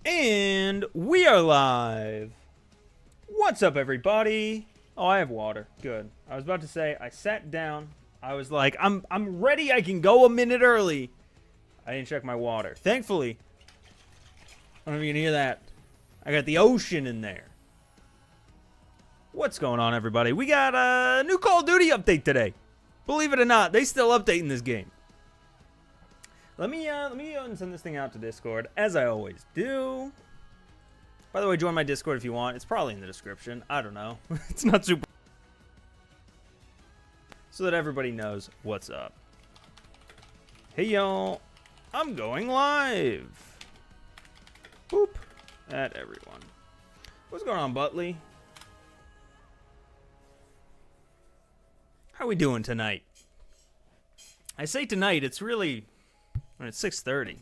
And we are live. What's up, everybody? Oh, I have water. Good. I was about to say, I sat down. I was like, I'm ready. I can go a minute early. I didn't check my water. Thankfully, I don't know if you can hear that. I got the ocean in there. What's going on, everybody? We got a new Call of Duty update today. Believe it or not, they still updating this game. Let me go and send this thing out to Discord, as I always do. By the way, join my Discord if you want. It's probably in the description. I don't know. It's not super... So that everybody knows what's up. Hey, y'all. I'm going live. Boop. At everyone. What's going on, Butley? How we doing tonight? I say tonight, it's really... It's 6:30.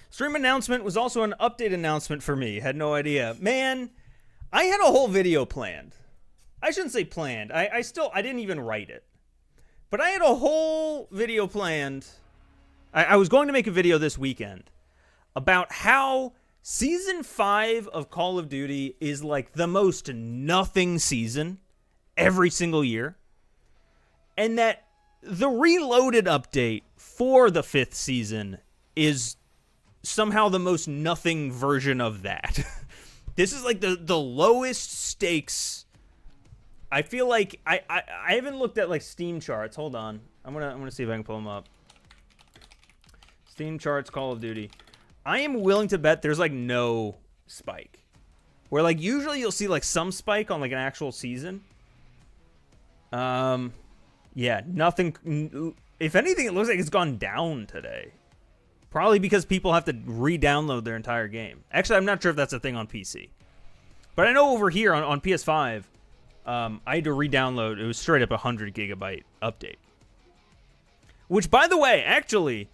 Stream announcement was also an update announcement for me. Had no idea. Man, I had a whole video planned. I shouldn't say planned. I didn't even write it. But I had a whole video planned. I was going to make a video this weekend about how Season 5 of Call of Duty is like the most nothing season every single year. And that the Reloaded update for the 5th season is somehow the most nothing version of that. This is like the lowest stakes. I feel like I haven't looked at like Steam charts. Hold on. I'm gonna see if I can pull them up. Steam charts, Call of Duty. I am willing to bet there's like no spike. Where like usually you'll see like some spike on like an actual season. Yeah, nothing. If anything, it looks like it's gone down today. Probably because people have to re-download their entire game. Actually, I'm not sure if that's a thing on PC. But I know over here on PS5, I had to re-download. It was straight up 100 gigabyte update. Which, by the way, actually,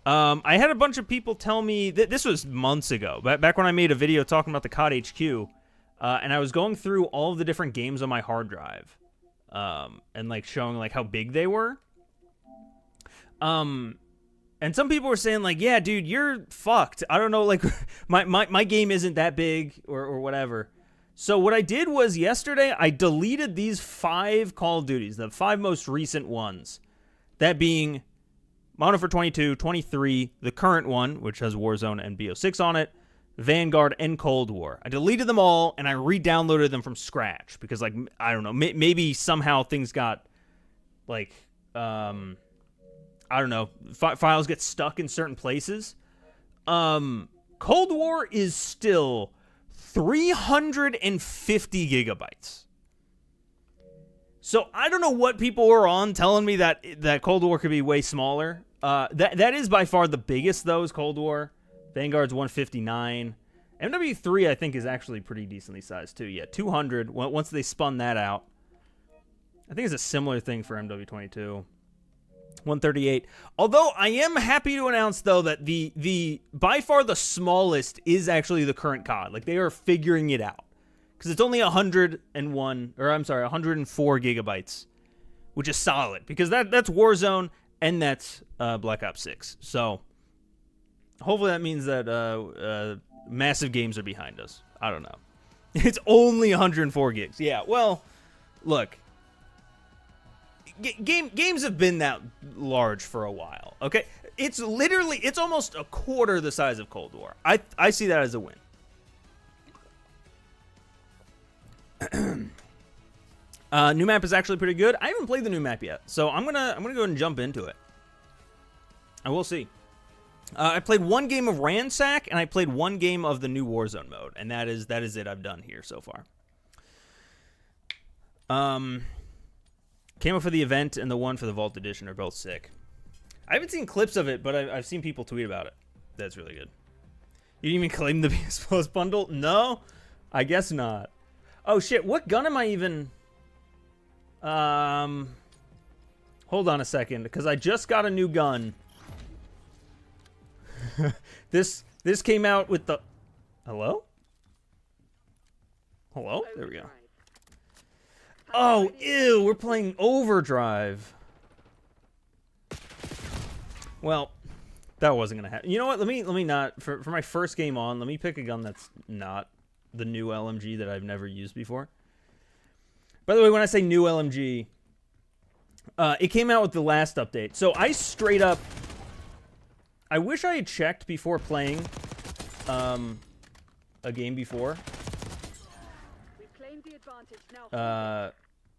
I had a bunch of people tell me that this was months ago. Back when I made a video talking about the COD HQ. And I was going through all of the different games on my hard drive. And like showing like how big they were. And some people were saying like, yeah, dude, you're fucked. I don't know, like my game isn't that big or whatever. So what I did was yesterday I deleted these 5 Call of Duties, the 5 most recent ones. That being Modern Warfare 22, 23, the current one, which has Warzone and BO6 on it, Vanguard, and Cold War. I deleted them all, and I re-downloaded them from scratch, because, like, I don't know, maybe somehow things got, like, I don't know, files get stuck in certain places. Cold War is still 350 gigabytes. So I don't know what people were on telling me that Cold War could be way smaller. That is by far the biggest, though, is Cold War. Vanguard's 159. MW3, I think, is actually pretty decently sized, too. Yeah, 200. Once they spun that out. I think it's a similar thing for MW22. 138. Although, I am happy to announce, though, that the by far the smallest is actually the current COD. Like, they are figuring it out. Because it's only 104 gigabytes. Which is solid. Because that's Warzone, and that's Black Ops 6. So... hopefully that means that massive games are behind us. I don't know. It's only 104 gigs. Yeah, well, look. Games have been that large for a while, okay? It's almost a quarter the size of Cold War. I see that as a win. New map is actually pretty good. I haven't played the new map yet, so I'm gonna go ahead and jump into it. I will see. I played one game of Ransack, and I played one game of the new Warzone mode, and that is it I've done here so far. Camo for the event and the one for the Vault Edition are both sick. I haven't seen clips of it, but I've seen people tweet about it. That's really good. You didn't even claim the PS Plus bundle? No? I guess not. Oh, shit. What gun am I even... Hold on a second, because I just got a new gun. This came out with the... Hello? Hello? There we go. Oh, ew, we're playing Overdrive. Well, That wasn't gonna happen. You know what? Let me not for my first game on. Let me pick a gun that's not the new LMG that I've never used before. By the way, when I say new LMG, it came out with the last update. So I straight up, I wish I had checked before playing a game before. We've claimed the advantage now.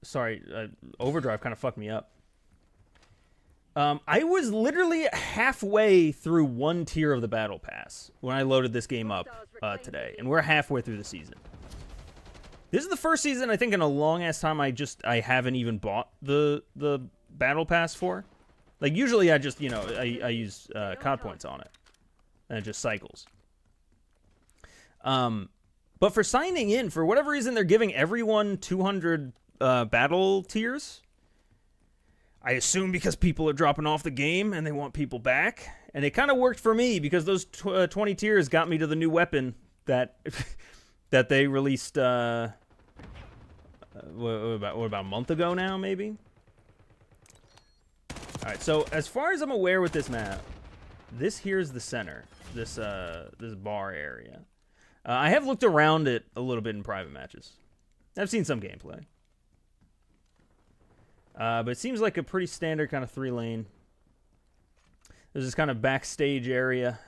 Sorry, Overdrive kind of fucked me up. I was literally halfway through one tier of the Battle Pass when I loaded this game up today, and we're halfway through the season. This is the first season, I think, in a long-ass time I haven't even bought the Battle Pass for. Like, usually I just, I use COD points on it, and it just cycles. But for signing in, for whatever reason, they're giving everyone 200 battle tiers. I assume because people are dropping off the game and they want people back. And it kind of worked for me because those 20 tiers got me to the new weapon that that they released what about a month ago now, maybe? All right, so as far as I'm aware with this map, this here's the center, this bar area. I have looked around it a little bit in private matches. I've seen some gameplay. But it seems like a pretty standard kind of 3-lane. There's this kind of backstage area.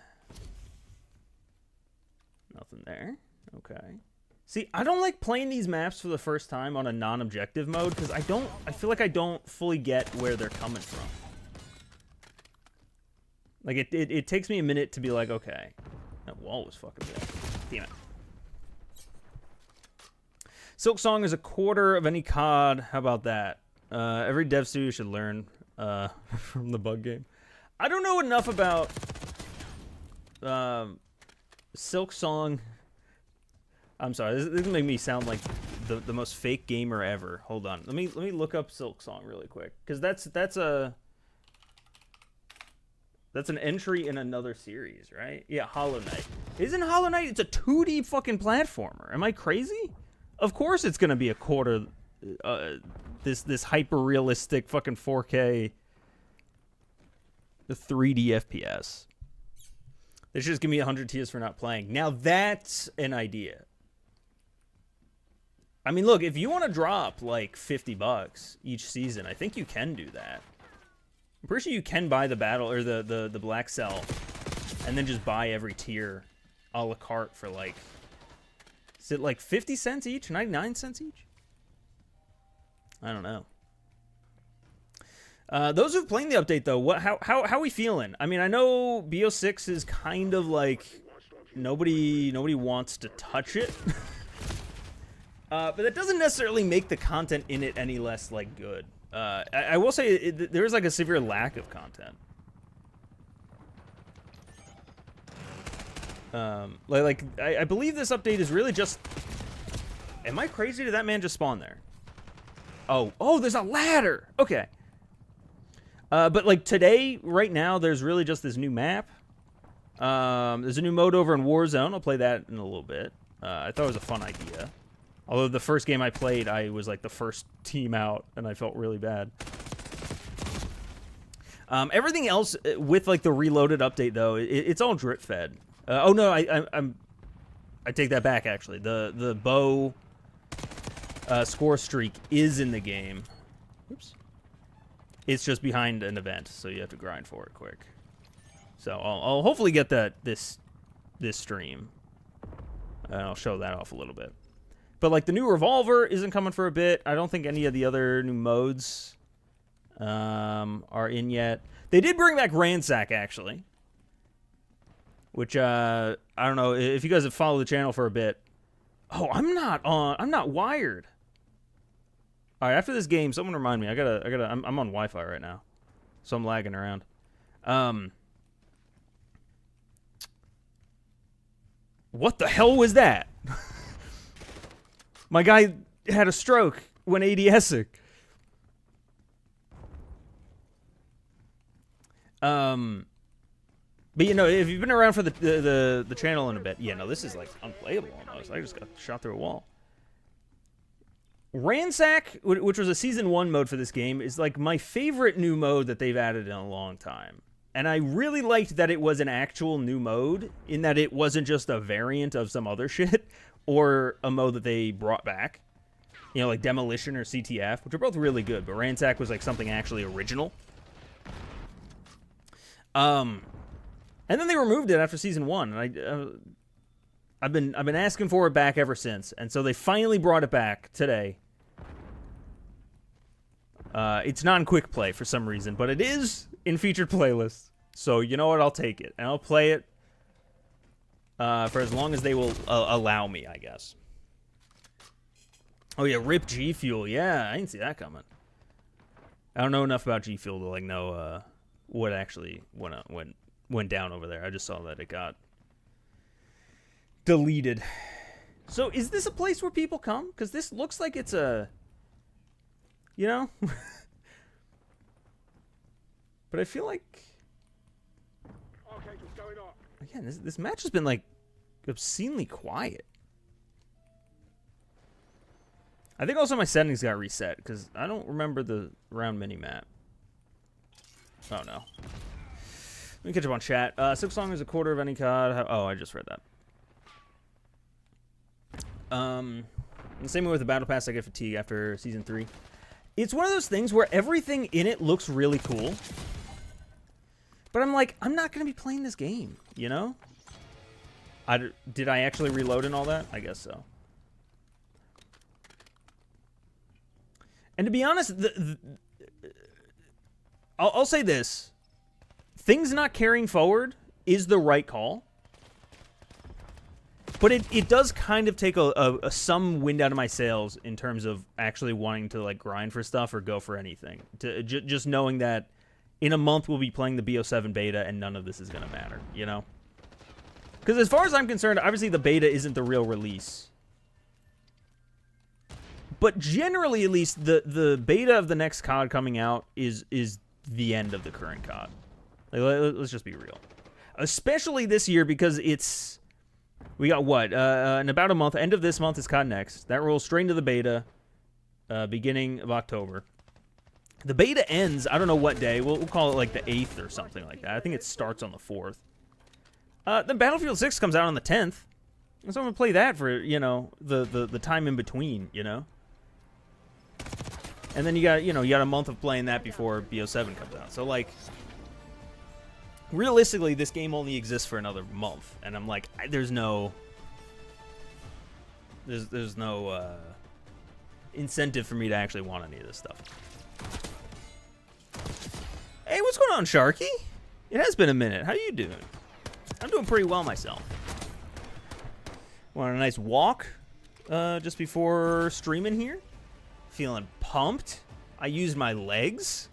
Nothing there. Okay. See, I don't like playing these maps for the first time on a non-objective mode because I feel like I don't fully get where they're coming from. Like, it takes me a minute to be like, okay. That wall was fucking big. Damn it. Silk Song is a quarter of any COD. How about that? Every dev studio should learn from the bug game. I don't know enough about Silk Song. I'm sorry, this is gonna make me sound like the most fake gamer ever. Hold on, let me look up Silk Song really quick, because that's an entry in another series, right? Yeah, Hollow Knight. Isn't Hollow Knight? It's a 2D fucking platformer. Am I crazy? Of course, it's gonna be a quarter. This hyper realistic fucking 4K, the 3D FPS. They should just give me 100 tiers for not playing. Now that's an idea. I mean, look, if you want to drop like $50 each season, I think you can do that. I'm pretty sure you can buy the battle or the black cell, and then just buy every tier a la carte for like, is it like 50 cents each, 99 cents each? I don't know. Those who've played the update though, how are we feeling? I mean, I know BO6 is kind of like nobody wants to touch it, but that doesn't necessarily make the content in it any less like good. I will say there's like a severe lack of content. I believe this update is really just. Am I crazy? Did that man just spawn there? Oh, there's a ladder. Okay. But like today, right now, there's really just this new map. There's a new mode over in Warzone. I'll play that in a little bit. I thought it was a fun idea. Although the first game I played, I was like the first team out, and I felt really bad. Everything else with like the reloaded update though, it's all drip fed. Oh no, I take that back actually. The bow score streak is in the game. Oops. It's just behind an event, so you have to grind for it quick. So I'll hopefully get that this stream, and I'll show that off a little bit. But like the new revolver isn't coming for a bit. I don't think any of the other new modes are in yet. They did bring back Ransack actually, which I don't know if you guys have followed the channel for a bit. Oh, I'm not wired. All right, after this game, someone remind me. I'm on Wi-Fi right now, so I'm lagging around. What the hell was that? My guy had a stroke when ADSing. But you know, if you've been around for the channel in a bit, yeah, no, this is like unplayable almost. I just got shot through a wall. Ransack, which was a Season 1 mode for this game, is like my favorite new mode that they've added in a long time. And I really liked that it was an actual new mode, in that it wasn't just a variant of some other shit, or a mode that they brought back. You know, like Demolition or CTF, which are both really good, but Ransack was like something actually original. And then they removed it after season 1, and I've been asking for it back ever since, and so they finally brought it back today. It's non-quick play for some reason, but it is in featured playlists. So you know what? I'll take it, and I'll play it for as long as they will allow me, I guess. Oh yeah, rip G Fuel. Yeah, I didn't see that coming. I don't know enough about G Fuel to like know what actually went down over there. I just saw that it got deleted. So is this a place where people come? Because this looks like it's a, you know. But I feel like, again, this match has been like obscenely quiet. I think also my settings got reset because I don't remember the round mini map. Oh no. Let me catch up on chat. 6 long is a quarter of any COD. Oh, I just read that. The same way with the battle pass, I get fatigue after season 3. It's one of those things where everything in it looks really cool, but I'm like, I'm not gonna be playing this game, you know? Did I actually reload and all that? I guess so. And to be honest, I'll say this. Things not carrying forward is the right call. But it does kind of take some wind out of my sails in terms of actually wanting to like grind for stuff or go for anything. Just knowing that in a month we'll be playing the BO7 beta and none of this is going to matter, you know? Because as far as I'm concerned, obviously the beta isn't the real release. But generally, at least, the beta of the next COD coming out is the end of the current COD. Like, let's just be real. Especially this year, because it's... We got what? In about a month. End of this month is COD Next. That rolls straight into the beta, beginning of October. The beta ends, I don't know what day. We'll call it like the 8th or something like that. I think it starts on the 4th. Then Battlefield 6 comes out on the 10th. And so I'm going to play that for, you know, the time in between, you know? And then you got a month of playing that before BO7 comes out. So, like, realistically, this game only exists for another month. And I'm like, there's no incentive for me to actually want any of this stuff. Hey, what's going on, Sharky? It has been a minute. How you doing? I'm doing pretty well myself. Want a nice walk just before streaming here? Feeling pumped. I used my legs.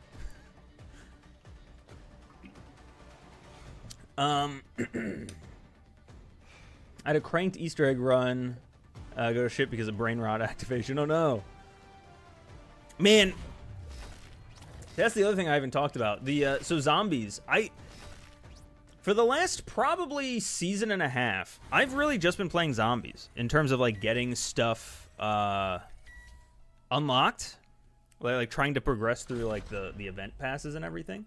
I had a cranked Easter egg run go to shit because of brain rot activation. Oh no. Man, that's the other thing I haven't talked about. So zombies. For the last probably season and a half, I've really just been playing zombies in terms of like getting stuff unlocked, like trying to progress through like the event passes and everything.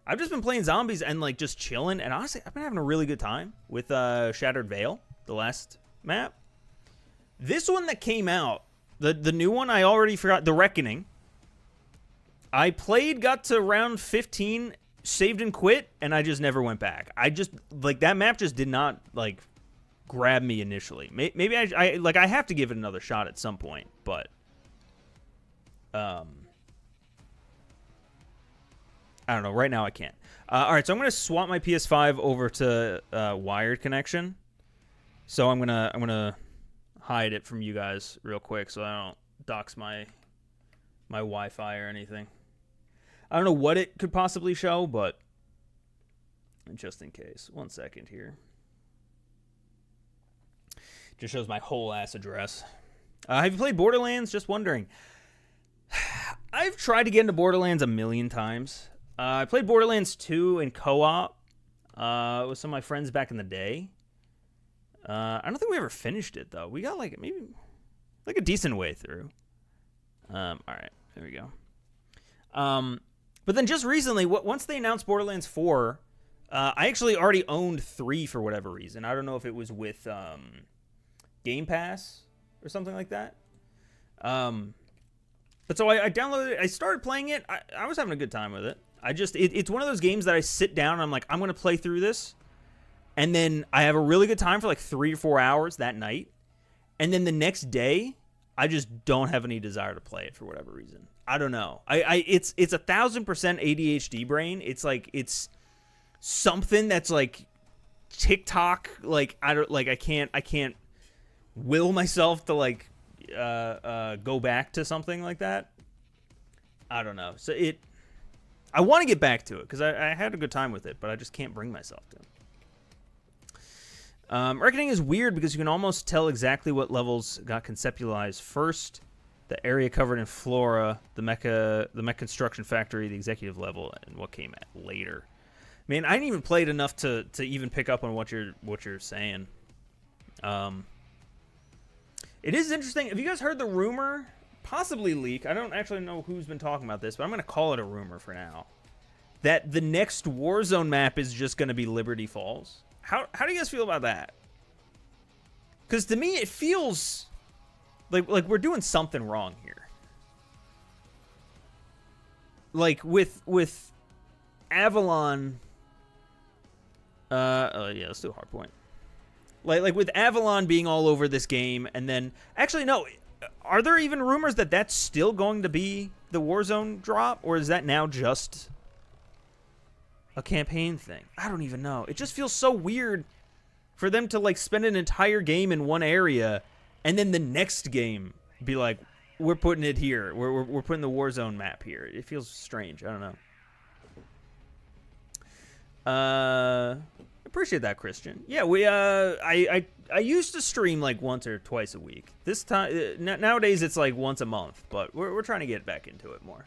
I've just been playing zombies and like just chilling, and honestly, I've been having a really good time with Shattered Veil, the last map. This one that came out, the new one, I already forgot, The Reckoning. I played, got to round 15, saved and quit, and I just never went back. I just, like, that map just did not, like, grab me initially. Maybe I have to give it another shot at some point, but I don't know. Right now I can't. All right, so I'm going to swap my PS5 over to wired connection. So I'm gonna hide it from you guys real quick so I don't dox my Wi-Fi or anything. I don't know what it could possibly show, but just in case. 1 second here. Just shows my whole ass address. Have you played Borderlands? Just wondering. I've tried to get into Borderlands a million times. I played Borderlands 2 in co-op with some of my friends back in the day. I don't think we ever finished it, though. We got, like, maybe a decent way through. All right, there we go. But But then just recently, once they announced Borderlands 4, I actually already owned 3 for whatever reason. I don't know if it was with Game Pass or something like that. But so I downloaded it. I started playing it. I was having a good time with it. It's one of those games that I sit down and I'm like, I'm going to play through this. And then I have a really good time for like 3 or 4 hours that night. And then the next day, I just don't have any desire to play it for whatever reason. I don't know. It's 1,000% ADHD brain. It's like, it's something that's like TikTok. Like, I can't will myself to like, go back to something like that. I don't know. So I want to get back to it because I had a good time with it, but I just can't bring myself to. Reckoning is weird because you can almost tell exactly what levels got conceptualized first. The area covered in flora, the mech construction factory, the executive level, and what came later. Man, I didn't even play it enough to even pick up on what you're saying. It is interesting. Have you guys heard the rumor, possibly leak? I don't actually know who's been talking about this, but I'm going to call it a rumor for now. That the next Warzone map is just going to be Liberty Falls. How do you guys feel about that? Because to me, it feels like we're doing something wrong here. Like with Avalon. Yeah, let's do a hard point. Like with Avalon being all over this game, and then actually no, are there even rumors that that's still going to be the Warzone drop, or is that now just a campaign thing? I don't even know. It just feels so weird for them to like spend an entire game in one area, and then the next game be like, we're putting it here. We're putting the Warzone map here. It feels strange. I don't know. Appreciate that, Christian. Yeah, I used to stream like once or twice a week. This time nowadays it's like once a month, but we're trying to get back into it more.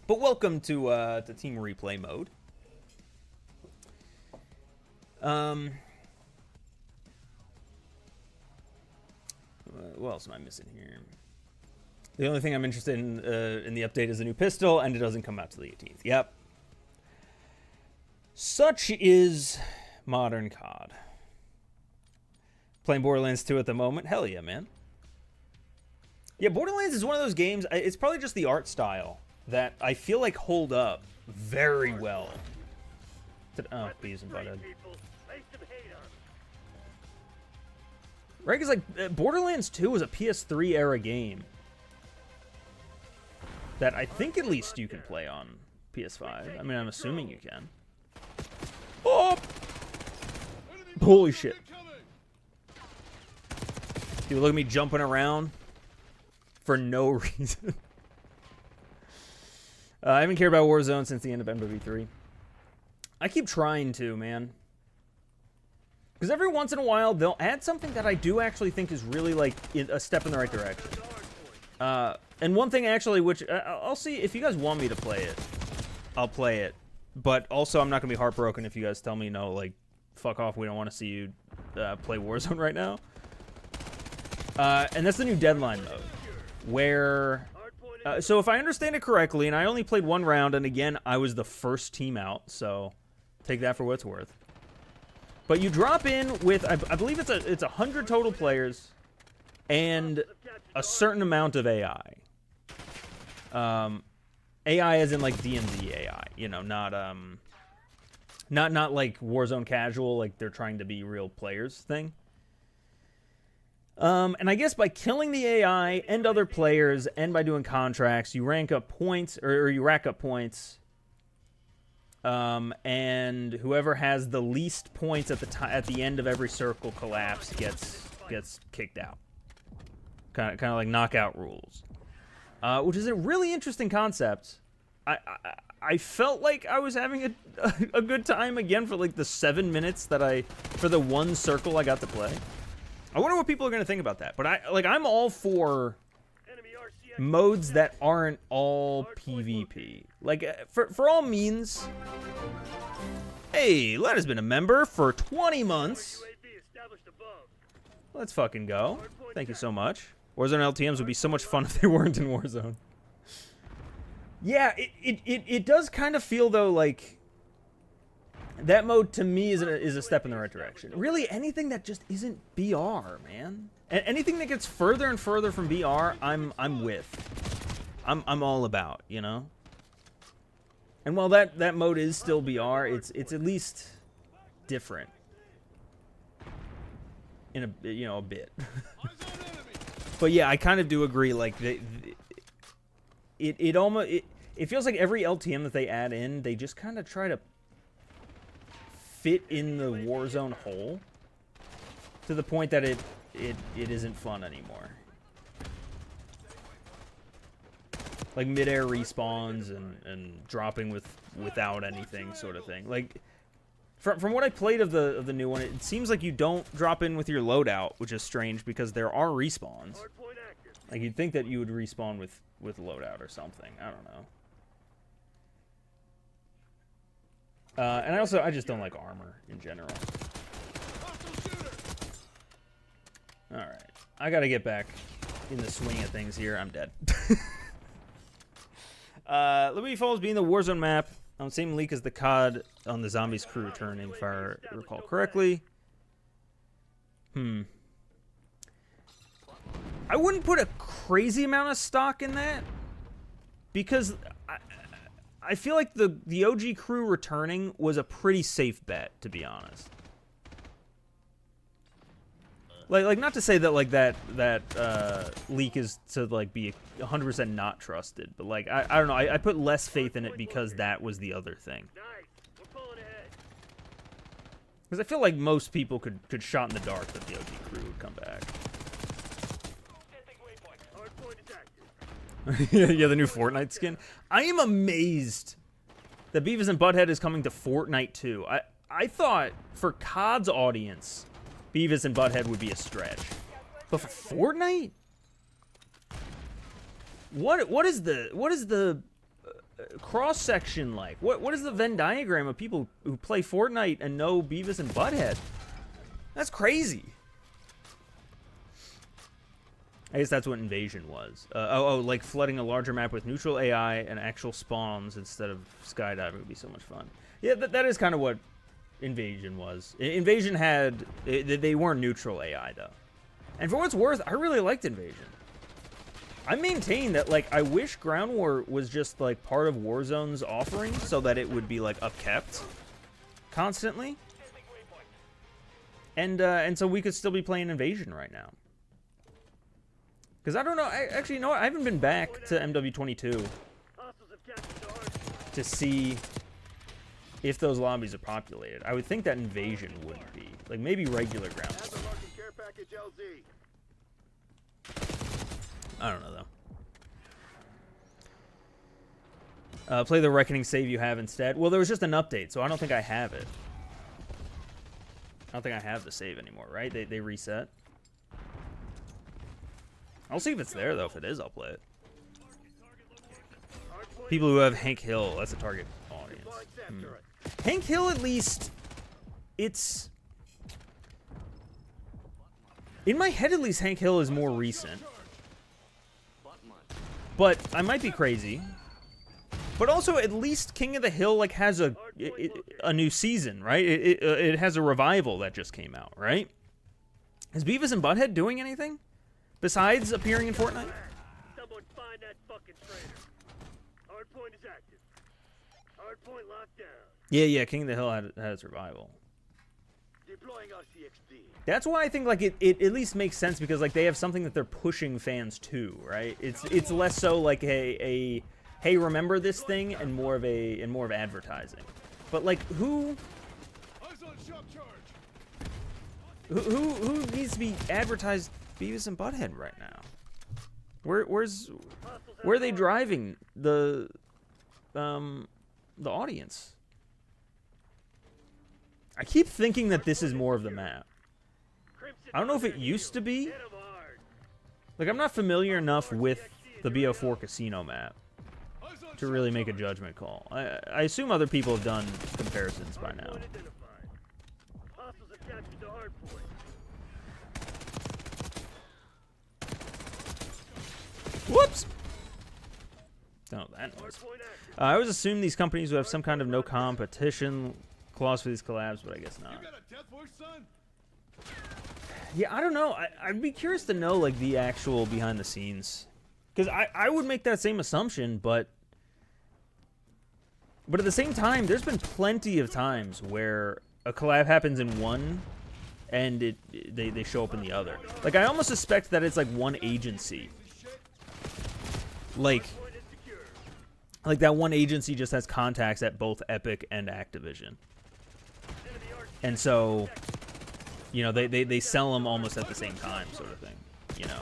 But welcome to Team Replay mode. What else am I missing here? The only thing I'm interested in the update is a new pistol, and it doesn't come out till the 18th. Yep. Such is modern COD. Playing Borderlands 2 at the moment. Hell yeah, man. Yeah, Borderlands is one of those games, it's probably just the art style that I feel like hold up very well. Oh, bees and butthead. Right, because like Borderlands 2 was a PS3 era game that I think at least you can play on PS5. I mean, I'm assuming you can. Oh! Holy shit. Dude, look at me jumping around for no reason. I haven't cared about Warzone since the end of MW3. I keep trying to, man. Because every once in a while, they'll add something that I do actually think is really, like, a step in the right direction. And one thing, actually, which I'll see if you guys want me to play it. I'll play it. But also, I'm not going to be heartbroken if you guys tell me, no, like, fuck off, we don't want to see you play Warzone right now. And that's the new Deadline mode. Where... so if I understand it correctly, and I only played one round, and again, I was the first team out, so take that for what it's worth. But you drop in with, I believe it's 100 total players, and a certain amount of AI. AI as in like DMZ AI, you know, not like Warzone casual, like they're trying to be real players thing. And I guess by killing the AI and other players, and by doing contracts, you rank up points, or you rack up points. And whoever has the least points at the end of every circle collapse gets kicked out. Kind of like knockout rules, which is a really interesting concept. I felt like I was having a good time again for like the 7 minutes for the one circle I got to play. I wonder what people are going to think about that. But I'm all for modes that aren't all PvP. Like, for all means... Hey, Len has been a member for 20 months. Let's fucking go. Thank you so much. Warzone LTMs would be so much fun if they weren't in Warzone. Yeah, it does kind of feel, though, like that mode to me is a step in the right direction. Really, anything that just isn't BR, man. Anything that gets further and further from BR, I'm with. I'm all about, you know? And while that mode is still BR, it's at least different. In a bit. But yeah, I kind of do agree, like, it almost feels like every LTM that they add in, they just kind of try to fit in the Warzone hole to the point that it isn't fun anymore. Like mid-air respawns and dropping without anything sort of thing. Like from what I played of the new one, it seems like you don't drop in with your loadout, which is strange because there are respawns. Like you'd think that you would respawn with loadout or something. I don't know. And I just don't like armor in general. Alright. I gotta get back in the swing of things here. I'm dead. Liberty Falls being the Warzone map on the same leak as the COD on the Zombies crew returning, if I recall correctly. I wouldn't put a crazy amount of stock in that because I feel like the OG crew returning was a pretty safe bet, to be honest. Like not to say that like that leak is to like be 100% not trusted, but like I don't know, I put less faith in it because that was the other thing. Because I feel like most people could shot in the dark that the OG crew would come back. Yeah, the new Fortnite skin. I am amazed that Beavis and Butthead is coming to Fortnite too. I thought for COD's audience, Beavis and Butthead would be a stretch, but for Fortnite, what is the cross section like? What is the Venn diagram of people who play Fortnite and know Beavis and Butthead? That's crazy. I guess that's what Invasion was. Like flooding a larger map with neutral AI and actual spawns instead of skydiving would be so much fun. Yeah, that is kind of what Invasion was. Invasion had... They weren't neutral AI, though. And for what it's worth, I really liked Invasion. I maintain that, like, I wish Ground War was just, like, part of Warzone's offering so that it would be, like, upkept constantly. And so we could still be playing Invasion right now. Because I don't know, actually, you know what? I haven't been back to MW22 to see if those lobbies are populated. I would think that Invasion wouldn't be. Like, maybe regular Ground War. I don't know, though. Play the Reckoning save you have instead. Well, there was just an update, so I don't think I have it. I don't think I have the save anymore, right? They reset. I'll see if it's there, though. If it is, I'll play it. People who have Hank Hill, that's a target audience. Hank Hill, at least, it's... In my head, at least, Hank Hill is more recent. But I might be crazy. But also, at least King of the Hill, like, has a new season, right? It has a revival that just came out, right? Is Beavis and Butthead doing anything besides appearing in Fortnite? Someone find that fucking traitor. Hardpoint is active. Hardpoint locked down. Yeah, King of the Hill had its revival. Deploying RCXD. That's why I think like it at least makes sense because like they have something that they're pushing fans to, right? It's less so like a hey, remember this thing, and more of advertising. But like who needs to be advertised Beavis and Butthead right now? Where are they driving the audience? I keep thinking that this is more of the map. I don't know if it used to be. Like, I'm not familiar enough with the BO4 casino map to really make a judgment call. I assume other people have done comparisons by now. Whoops. Don't know that noise. Hardpoint active. I always assume these companies would have some kind of no competition clause for these collabs, but I guess not. You got a death wish, son? Yeah, I don't know. I'd be curious to know, like, the actual behind the scenes. Because I would make that same assumption, but at the same time, there's been plenty of times where a collab happens in one and they show up in the other. Like, I almost suspect that it's like one agency. Like that one agency just has contacts at both Epic and Activision. And so, you know, they sell them almost at the same time, sort of thing, you know.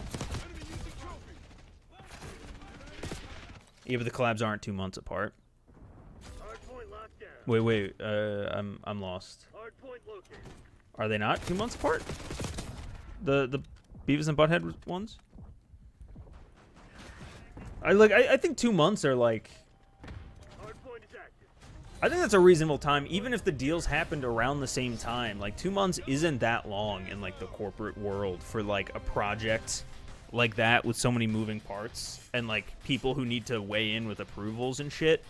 Yeah, but the collabs aren't 2 months apart. Hardpoint locked down. Wait, I'm lost. Hardpoint located. Are they not 2 months apart? The Beavis and Butthead ones? I think 2 months are like, Hardpoint is active. I think that's a reasonable time, even if the deals happened around the same time. Like, 2 months isn't that long in like the corporate world for like a project like that with so many moving parts and like people who need to weigh in with approvals and shit.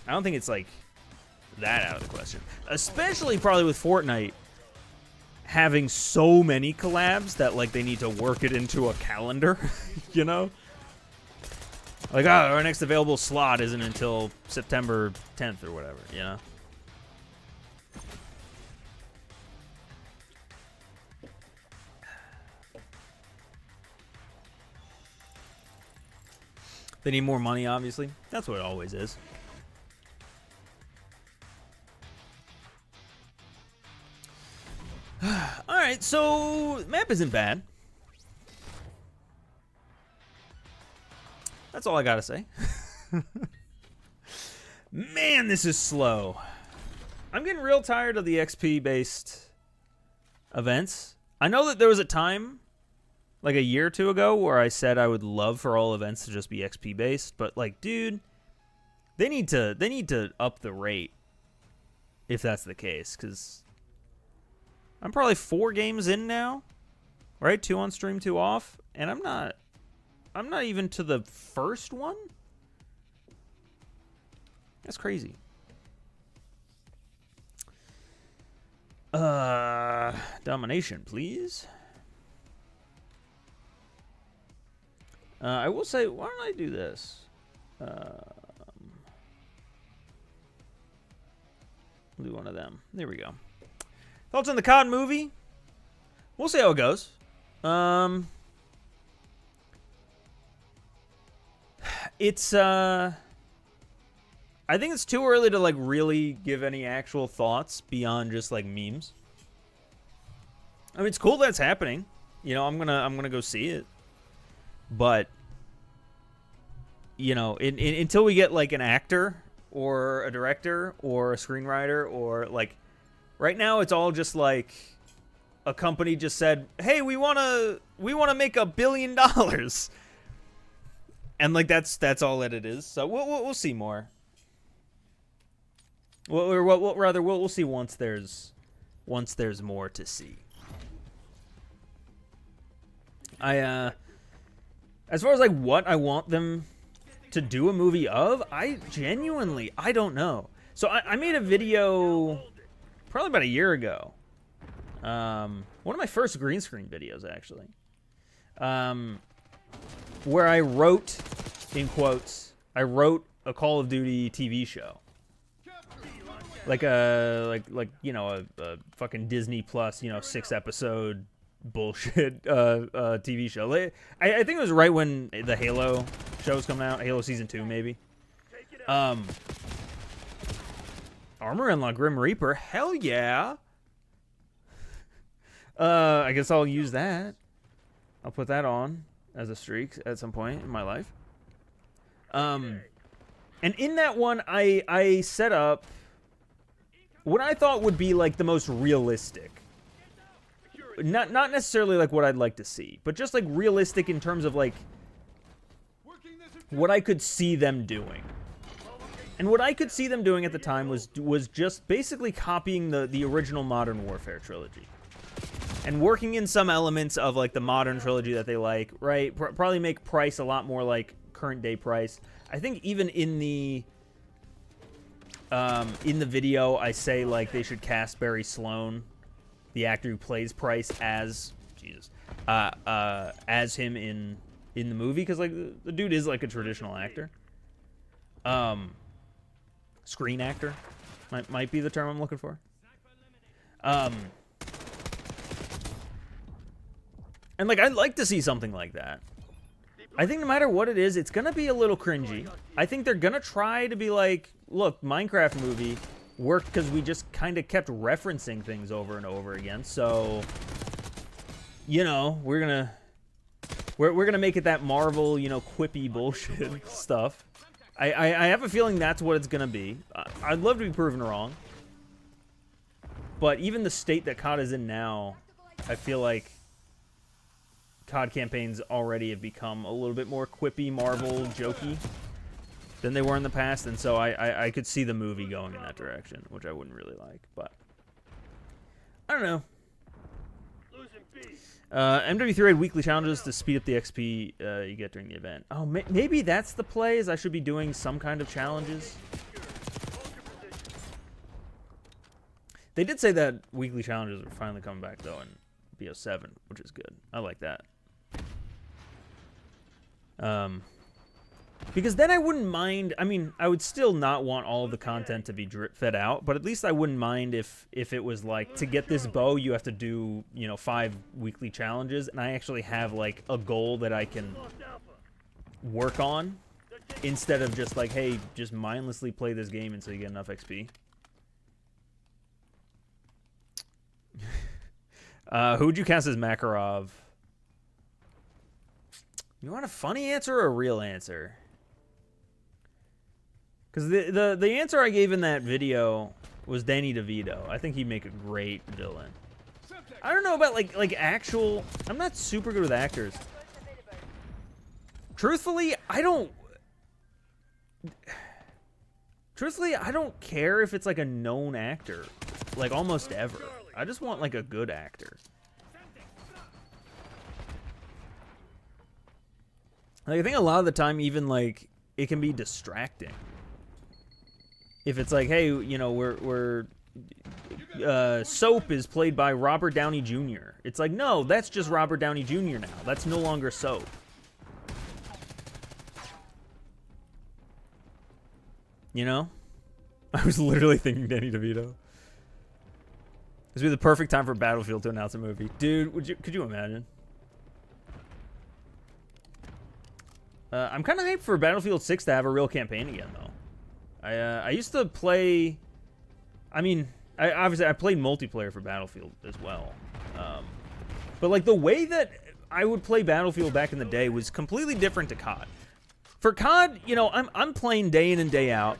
I don't think it's like that out of the question. Especially probably with Fortnite having so many collabs that like they need to work it into a calendar, you know? Like, oh, our next available slot isn't until September 10th or whatever, you know? They need more money, obviously. That's what it always is. Alright, so map isn't bad. That's all I gotta say. Man, this is slow. I'm getting real tired of the XP-based events. I know that there was a time, like a year or two ago, where I said I would love for all events to just be XP-based, but like, dude, they need to up the rate if that's the case, because I'm probably 4 games in now, right? 2 on stream, 2 off, and I'm not even to the first one? That's crazy. Domination, please. I will say, why don't I do this? We'll do one of them. There we go. Thoughts on the COD movie? We'll see how it goes. It's I think it's too early to like really give any actual thoughts beyond just like memes. I mean, it's cool that it's happening. You know, I'm gonna go see it. But you know, until we get like an actor or a director or a screenwriter or like, right now it's all just like a company just said, "Hey, we wanna make $1 billion," and like that's all that it is. So we'll see more. We'll see once there's more to see. As far as like what I want them to do a movie of, I don't know. So I made a video probably about a year ago. One of my first green screen videos, actually. Where I wrote, in quotes, I wrote a Call of Duty TV show. Like you know, a fucking Disney Plus, you know, 6-episode bullshit TV show. I think it was right when the Halo show was coming out, Halo Season 2 maybe. Armor Unlock Grim Reaper, hell yeah. I guess I'll use that. I'll put that on as a streak at some point in my life. And in that one, I set up what I thought would be like the most realistic. Not necessarily like what I'd like to see, but just like realistic in terms of like what I could see them doing. And what I could see them doing at the time was just basically copying the original Modern Warfare trilogy. and working in some elements of like the modern trilogy that they like, right? Probably make Price a lot more like current day Price. I think even in the video, I say like they should cast Barry Sloane, the actor who plays Price, as as him in the movie, because like the dude is like a traditional actor. Screen actor might be the term I'm looking for. And like I'd like to see something like that. I think no matter what it is, it's gonna be a little cringy. I think they're gonna try to be like, look, Minecraft movie worked because we just kind of kept referencing things over and over again. So, you know, we're gonna make it that Marvel, you know, quippy bullshit stuff. I have a feeling that's what it's gonna be. I'd love to be proven wrong, but even the state that COD is in now, I feel like COD campaigns already have become a little bit more quippy, Marvel, jokey than they were in the past, and so I could see the movie going in that direction, which I wouldn't really like, but I don't know. MW3 had weekly challenges to speed up the XP you get during the event. Oh, maybe that's the play, is I should be doing some kind of challenges. They did say that weekly challenges are finally coming back, though, in BO7, which is good. I like that. Because then I wouldn't mind. I mean, I would still not want all of the content to be fed out, but at least I wouldn't mind if it was like, to get this bow, you have to do, you know, 5 weekly challenges, and I actually have like a goal that I can work on, instead of just like, hey, just mindlessly play this game until you get enough XP. Who would you cast as Makarov? You want a funny answer or a real answer? Because the answer I gave in that video was Danny DeVito. I think he'd make a great villain. I don't know about like actual. I'm not super good with actors. Truthfully, I don't care if it's like a known actor, like almost ever. I just want like a good actor. Like, I think a lot of the time, even like it can be distracting. If it's like, hey, you know, Soap is played by Robert Downey Jr. It's like, no, that's just Robert Downey Jr. now. That's no longer Soap. You know? I was literally thinking Danny DeVito. This would be the perfect time for Battlefield to announce a movie. Dude, could you imagine? I'm kind of hyped for Battlefield 6 to have a real campaign again, though. I used to play. I mean, obviously I played multiplayer for Battlefield as well, but like the way that I would play Battlefield back in the day was completely different to COD. For COD, you know, I'm playing day in and day out.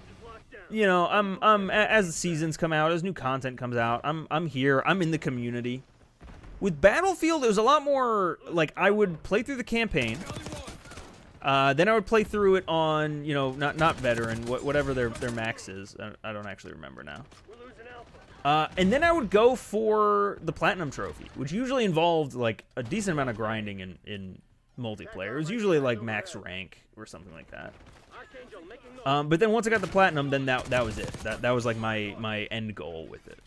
You know, I'm as the seasons come out, as new content comes out, I'm here. I'm in the community. With Battlefield, it was a lot more like I would play through the campaign. Then I would play through it on, you know, not veteran, whatever their max is. I don't actually remember now. And then I would go for the Platinum Trophy, which usually involved, like, a decent amount of grinding in multiplayer. It was usually, like, max rank or something like that. But then once I got the Platinum, then that was it. That was, like, my end goal with it.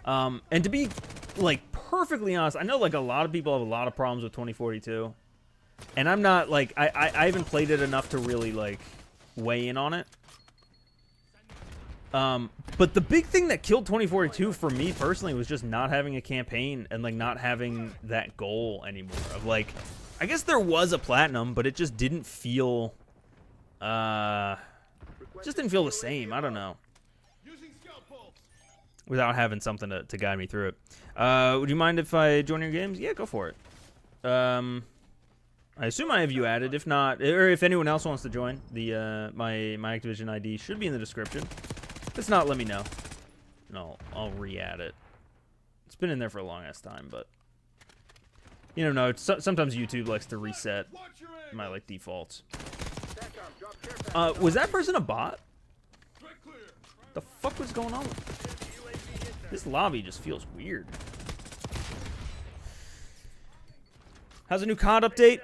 And to be, like, perfectly honest, I know, like, a lot of people have a lot of problems with 2042. And I'm not, like, I haven't played it enough to really, like, weigh in on it. But the big thing that killed 2042 for me personally was just not having a campaign and, like, not having that goal anymore. Of, like, I guess there was a Platinum, but it just didn't feel, the same. I don't know. Without having something to guide me through it. Would you mind if I join your games? Yeah, go for it. I assume I have you added. If not, or if anyone else wants to join, my Activision ID should be in the description. If it's not, let me know, and I'll re-add it. It's been in there for a long ass time, but you never know. Sometimes YouTube likes to reset my like defaults. Was that person a bot? The fuck was going on? This lobby just feels weird. How's the new COD update?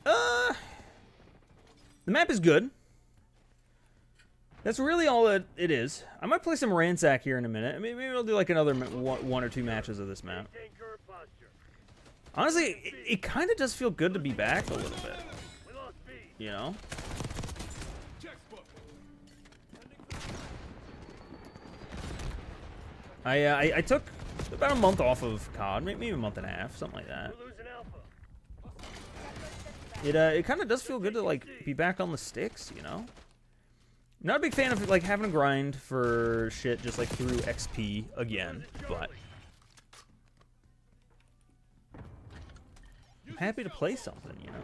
The map is good. That's really all it is. I might play some Ransack here in a minute. Maybe I'll do like another one or two matches of this map. Honestly, it kind of does feel good to be back a little bit. You know? I took about a month off of COD, maybe a month and a half, something like that. It kind of does feel good to like be back on the sticks, you know? Not a big fan of like having to grind for shit just like through XP again, but I'm happy to play something, you know?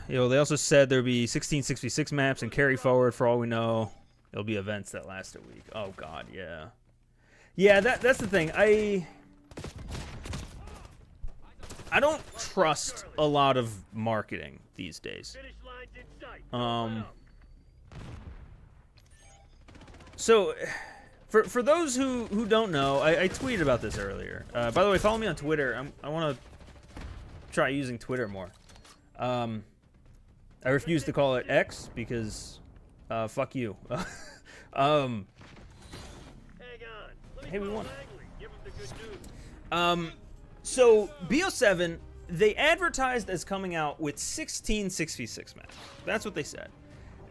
You know, they also said there'd be 1666 maps and carry forward. For all we know, there'll be events that last a week. Oh god, yeah. Yeah, that's the thing. I don't trust a lot of marketing these days. So, for those who don't know, I tweeted about this earlier. By the way, follow me on Twitter. I want to try using Twitter more. I refuse to call it X because, fuck you. Hey, we won. So, BO7, they advertised as coming out with 16 6v6 maps. That's what they said.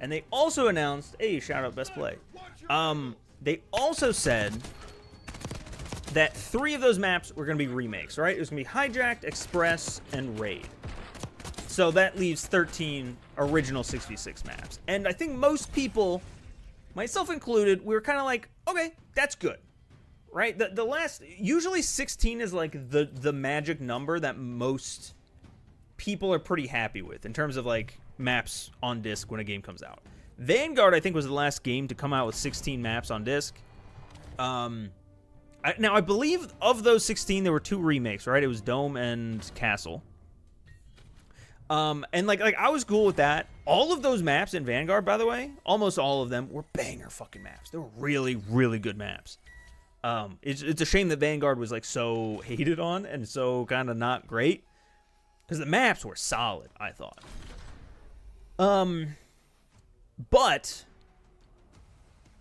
And they also announced, hey, shout out Best Play. They also said that 3 of those maps were going to be remakes, right? It was going to be Hijacked, Express, and Raid. So that leaves 13 original 6v6 maps. And I think most people, myself included, we were kind of like, okay, that's good. Right? The last, usually 16 is like the magic number that most people are pretty happy with in terms of like maps on disc when a game comes out. Vanguard, I think, was the last game to come out with 16 maps on disc. Now, I believe of those 16, there were 2 remakes, right? It was Dome and Castle. And like I was cool with that. All of those maps in Vanguard, by the way, almost all of them were banger fucking maps. They were really, really good maps. It's a shame that Vanguard was like so hated on and so kind of not great, because the maps were solid, I thought. But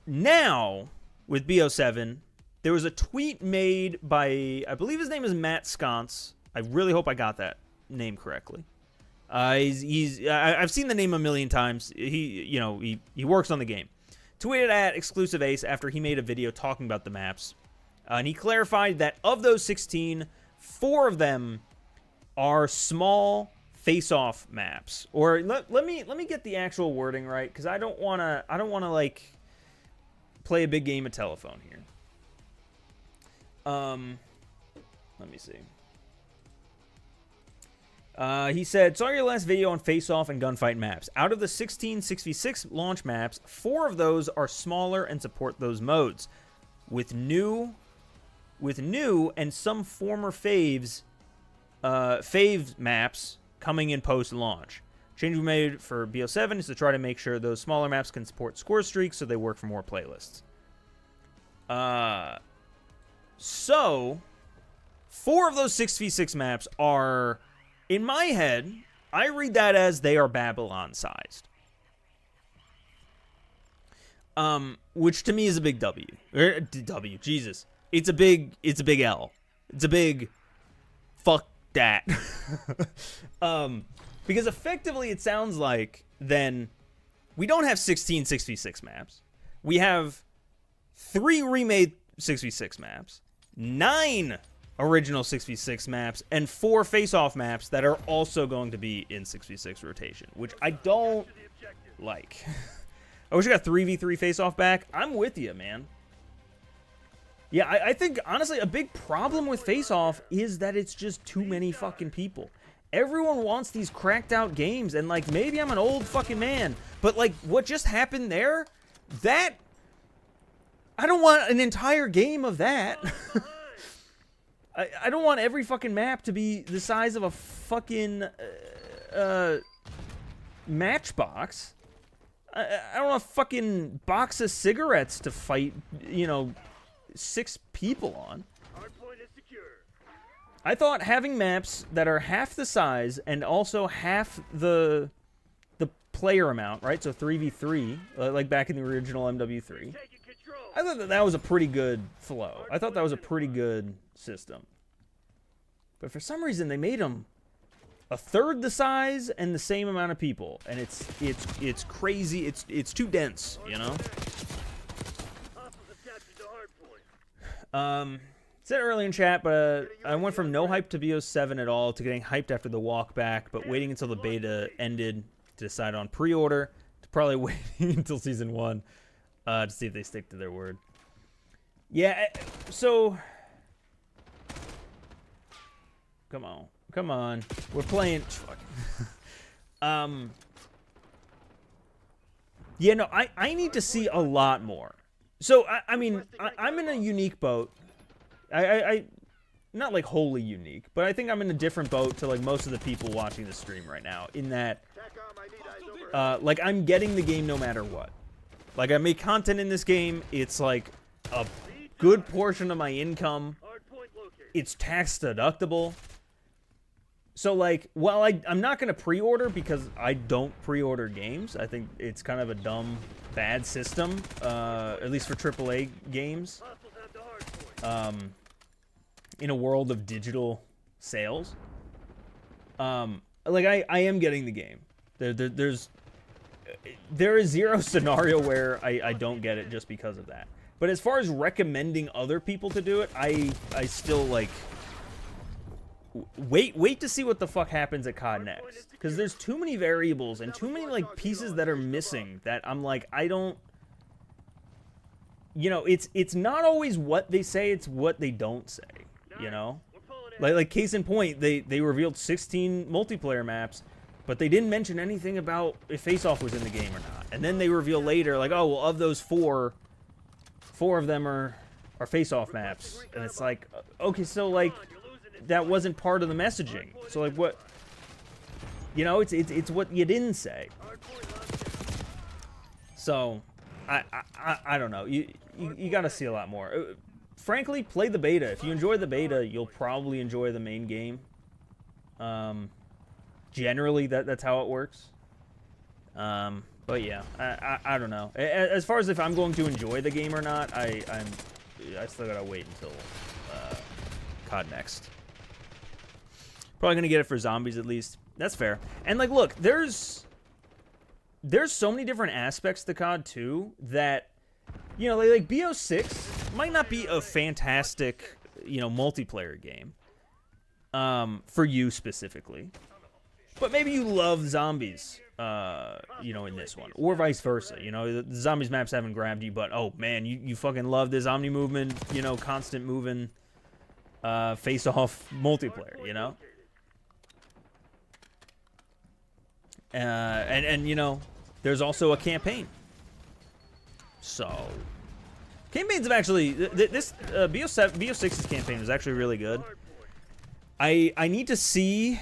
now with BO7, there was a tweet made by, I believe his name is Matt Sconce. I really hope I got that name correctly. I've seen the name a million times. He works on the game. Tweeted at Exclusive Ace after he made a video talking about the maps. And he clarified that of those 16, 4 of them are small face-off maps. Or let me get the actual wording right, because I don't wanna like play a big game of telephone here. Let me see. He said, saw your last video on face-off and gunfight maps. Out of the 16 6v6 launch maps, 4 of those are smaller and support those modes. With new and some former fave maps coming in post-launch. Change we made for BO7 is to try to make sure those smaller maps can support score streaks so they work for more playlists. So, 4 of those 6v6 maps are, in my head, I read that as they are Babylon-sized. Which to me is a big W. W, Jesus. It's a big L. It's a big fuck that. Because effectively it sounds like then we don't have 16 6v6 maps. We have 3 remade 6v6 maps, 9 original 6v6 maps, and 4 face-off maps that are also going to be in 6v6 rotation, which I don't like. I wish I got 3v3 face-off back. I'm with you, man. Yeah, I think, honestly, a big problem with face-off is that it's just too many fucking people. Everyone wants these cracked-out games, and, like, maybe I'm an old fucking man, but, like, what just happened there, that... I don't want an entire game of that. I don't want every fucking map to be the size of a fucking matchbox. I don't want a fucking box of cigarettes to fight, 6 people on. Hardpoint is secure. I thought having maps that are half the size and also half the player amount, right? So 3v3, like back in the original MW3. Taking control. I thought that was a pretty good flow. I thought that was a pretty good system. But for some reason, they made them a third the size and the same amount of people, and it's crazy. It's too dense, you know. Hostiles have captured the hardpoint. Said earlier in chat, but I went from no hype to BO7 at all to getting hyped after the walk back, but waiting until the beta ended to decide on pre-order, to probably waiting until season 1 to see if they stick to their word. Yeah, so come on, we're playing. Yeah, no, I need to see a lot more. So I mean, I'm in a unique boat. I not like wholly unique, but I think I'm in a different boat to like most of the people watching the stream right now, in that like I'm getting the game no matter what. Like I make content in this game, it's like a good portion of my income. It's tax deductible. So like, while I'm not gonna pre-order because I don't pre-order games. I think it's kind of a dumb, bad system, at least for AAA games. In a world of digital sales, like I am getting the game. There is zero scenario where I don't get it just because of that. But as far as recommending other people to do it, I still like wait to see what the fuck happens at COD next, because there's too many variables and too many like pieces that are missing that I'm like, I don't. You know, it's not always what they say, it's what they don't say. You know, like case in point, they revealed 16 multiplayer maps, but they didn't mention anything about if Face Off was in the game or not. And then they reveal later, like, oh well, of those four of them are Face Off maps, and it's like, okay, so like that wasn't part of the messaging. So like what? You know, it's what you didn't say. So I don't know. You got to see a lot more. Frankly, play the beta. If you enjoy the beta, you'll probably enjoy the main game. Generally, that's how it works. But yeah, I don't know. As far as if I'm going to enjoy the game or not, I still gotta wait until COD next. Probably gonna get it for zombies at least. That's fair. And like, look, there's so many different aspects to COD 2 that, you know, like BO6 might not be a fantastic, you know, multiplayer game for you specifically, but maybe you love zombies, you know, in this one, or vice versa. You know, the zombies maps haven't grabbed you, but oh man, you fucking love this omni movement, you know, constant moving, face-off multiplayer, you know. And you know, there's also a campaign. So, campaigns have actually this BO6's campaign is actually really good. I need to see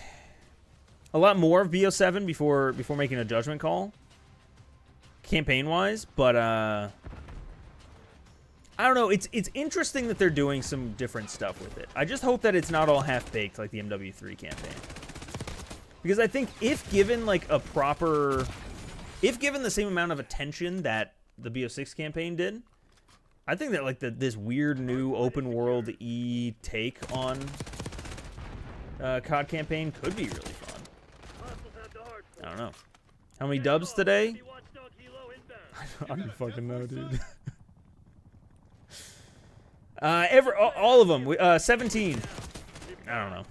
a lot more of BO7 before making a judgment call, campaign-wise. But I don't know. It's interesting that they're doing some different stuff with it. I just hope that it's not all half-baked like the MW3 campaign. Because I think if given like if given the same amount of attention that the BO6 campaign did, I think that like this weird new open world take on COD campaign could be really fun. I don't know. How many dubs today? I don't fucking know, dude. All of them. 17. I don't know.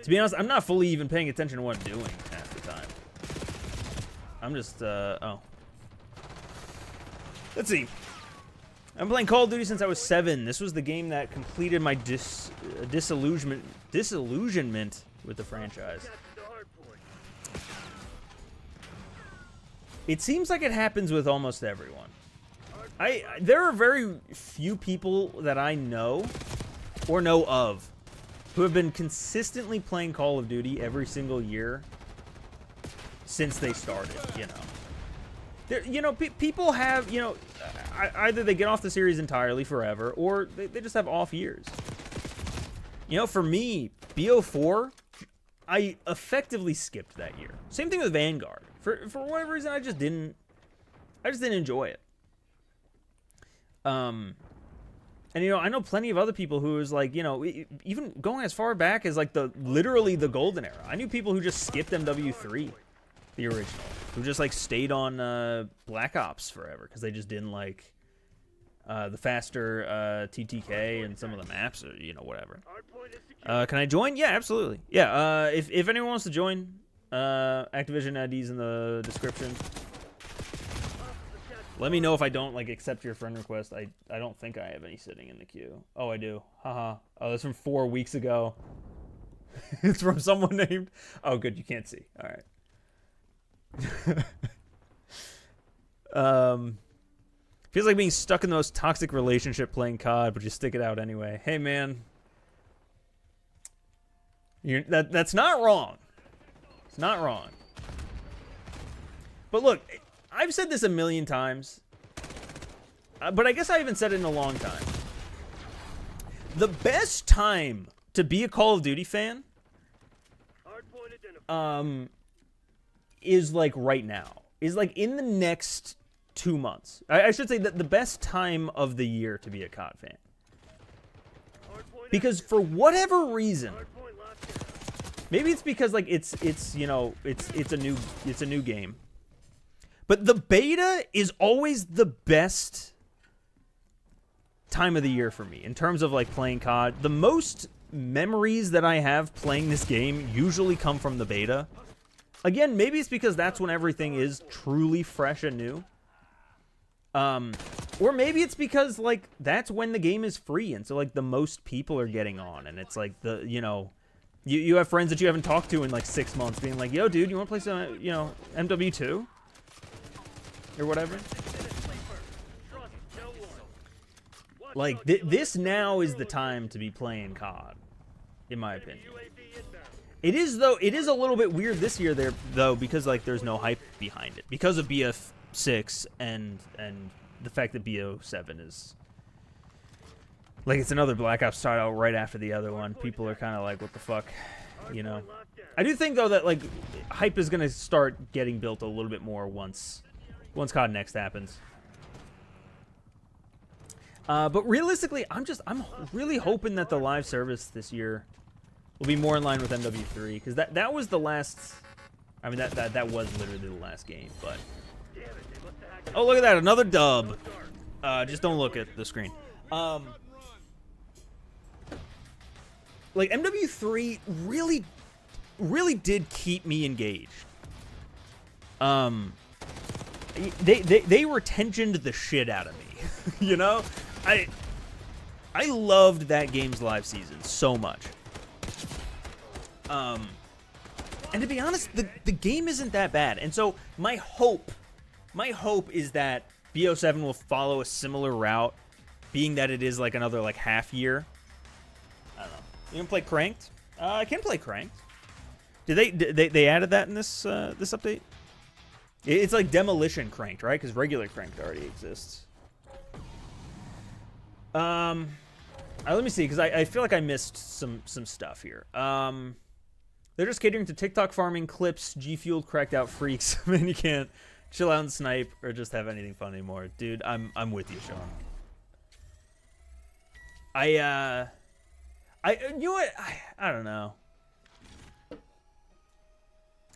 To be honest, I'm not fully even paying attention to what I'm doing half the time. I'm just, oh. Let's see. I'm playing Call of Duty since I was 7. This was the game that completed my disillusionment with the franchise. It seems like it happens with almost everyone. There are very few people that I know or know of who have been consistently playing Call of Duty every single year since they started, you know. You know, people have, you know, either they get off the series entirely forever, or they just have off years. You know, for me, BO4, I effectively skipped that year. Same thing with Vanguard. For whatever reason, I just didn't enjoy it. And you know, I know plenty of other people who was like, you know, even going as far back as like literally the golden era. I knew people who just skipped MW3, the original, who just like stayed on Black Ops forever because they just didn't like the faster TTK and some of the maps, or you know, whatever. Can I join? Yeah, absolutely. Yeah, if anyone wants to join, Activision ID's in the description. Let me know if I don't like accept your friend request. I don't think I have any sitting in the queue. Oh, I do. Haha. Oh, that's from 4 weeks ago. It's from someone named. Oh, good. You can't see. All right. Feels like being stuck in the most toxic relationship playing COD, but you stick it out anyway. Hey, man. That's not wrong. It's not wrong. But look, I've said this a million times, but I guess I haven't said it in a long time. The best time to be a Call of Duty fan is like right now. Is like in the next 2 months. I should say that the best time of the year to be a COD fan. Because for whatever reason, maybe it's because like it's you know, it's a new game. But the beta is always the best time of the year for me in terms of like playing COD. The most memories that I have playing this game usually come from the beta. Again, maybe it's because that's when everything is truly fresh and new. Or maybe it's because like that's when the game is free and so like the most people are getting on and it's like the, you know, you have friends that you haven't talked to in like 6 months being like, yo dude, you want to play some, you know, MW2? Or whatever. Like, this now is the time to be playing COD, in my opinion. It is a little bit weird this year there, though, because, like, there's no hype behind it. Because of BF6 and the fact that BO7 is... Like, it's another Black Ops title right after the other one. People are kind of like, what the fuck, you know? I do think, though, that, like, hype is going to start getting built a little bit more once COD Next happens. But realistically, I'm really hoping that the live service this year will be more in line with MW3 because that was the last. I mean that was literally the last game. But oh, look at that, another dub. Just don't look at the screen. Like MW3 really did keep me engaged. They retentioned the shit out of me. You know? I loved that game's live season so much. And to be honest, the game isn't that bad. And so my hope is that BO7 will follow a similar route, being that it is like another like half year. I don't know. You can play Cranked? I can play Cranked. Did they added that in this this update? It's like Demolition Cranked, right? Because regular Cranked already exists. Let me see, because I feel like I missed some stuff here. They're just catering to TikTok farming clips, G-fueled, cracked out freaks. Man, you can't chill out and snipe or just have anything fun anymore. Dude, I'm with you, Sean. You know what? I don't know.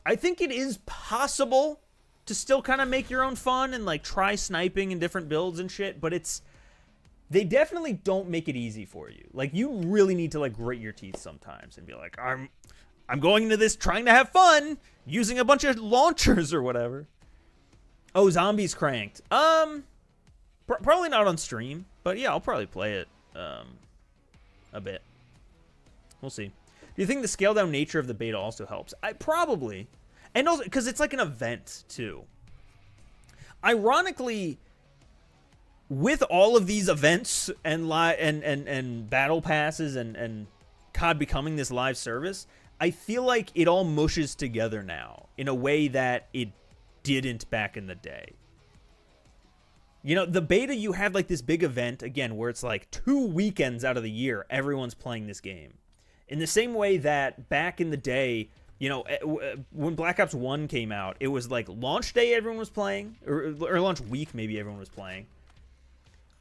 I think it is possible to still kind of make your own fun and like try sniping and different builds and shit, but they definitely don't make it easy for you. Like you really need to like grit your teeth sometimes and be like, I'm going into this trying to have fun using a bunch of launchers or whatever. Oh, Zombies Cranked. Probably not on stream, but yeah, I'll probably play it a bit. We'll see. Do you think the scaled down nature of the beta also helps? Probably. And also, because it's like an event, too. Ironically, with all of these events and battle passes and COD becoming this live service, I feel like it all mushes together now in a way that it didn't back in the day. You know, the beta, you had like this big event, again, where it's like 2 weekends out of the year, everyone's playing this game. In the same way that back in the day, you know, when Black Ops 1 came out, it was like launch day everyone was playing, or launch week maybe everyone was playing.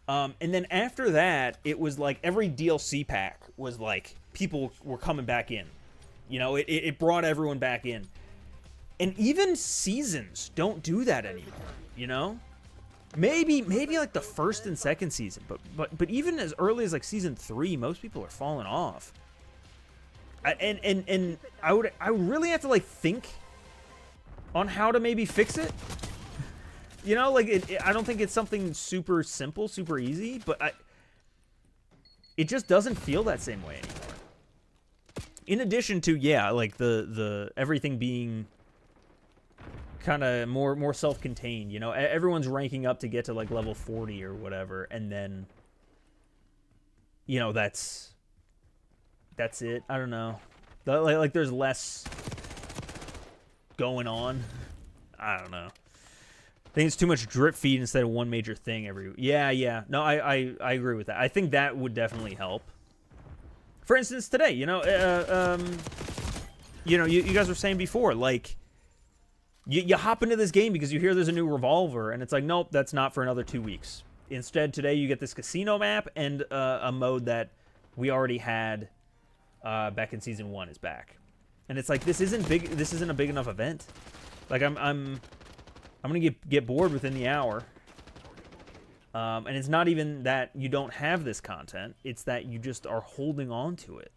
And then after that, it was like every DLC pack was like people were coming back in. You know, it brought everyone back in. And even seasons don't do that anymore, you know? Maybe like the first and second season, but even as early as like season 3, most people are falling off. And I really have to like think on how to maybe fix it. You know, like I don't think it's something super simple, super easy, but it just doesn't feel that same way anymore. In addition to, yeah, like the everything being kind of more self-contained, you know, everyone's ranking up to get to like level 40 or whatever, and then, you know, that's it. I don't know, like there's less going on. I don't know. I think it's too much drip feed instead of one major thing every. Yeah. No, I agree with that. I think that would definitely help. For instance, today, you know, you guys were saying before, like, you hop into this game because you hear there's a new revolver, and it's like, nope, that's not for another 2 weeks. Instead, today you get this casino map, and a mode that we already had back in season 1 is back. And it's like, this isn't big. This isn't a big enough event. Like, I'm gonna get bored within the hour. And it's not even that you don't have this content, it's that you just are holding on to it.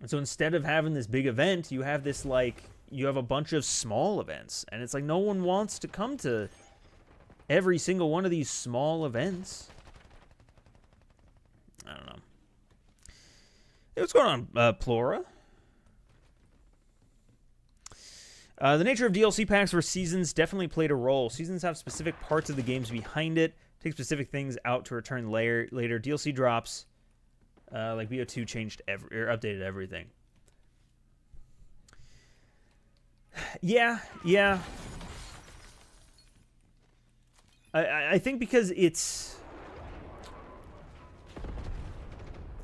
And so instead of having this big event, you have this, like, you have a bunch of small events. And it's like, no one wants to come to every single one of these small events. I don't know. Hey, what's going on, Plora? The nature of DLC packs for seasons definitely played a role. Seasons have specific parts of the games behind it. Take specific things out to return later. DLC drops, like BO2, changed or updated everything. Yeah. I think because it's,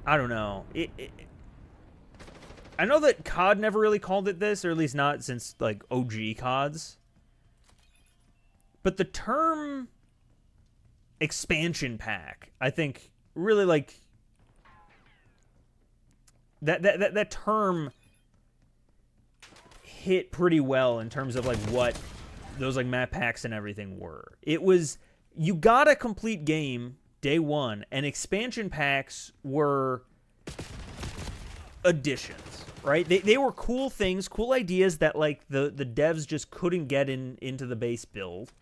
I don't know. I know that COD never really called it this, or at least not since, like, OG CODs. But the term expansion pack, I think, really, like, that term hit pretty well in terms of, like, what those, like, map packs and everything were. It was, you got a complete game day one, and expansion packs were additions. Right? They were cool things, cool ideas that, like, the devs just couldn't get into the base build.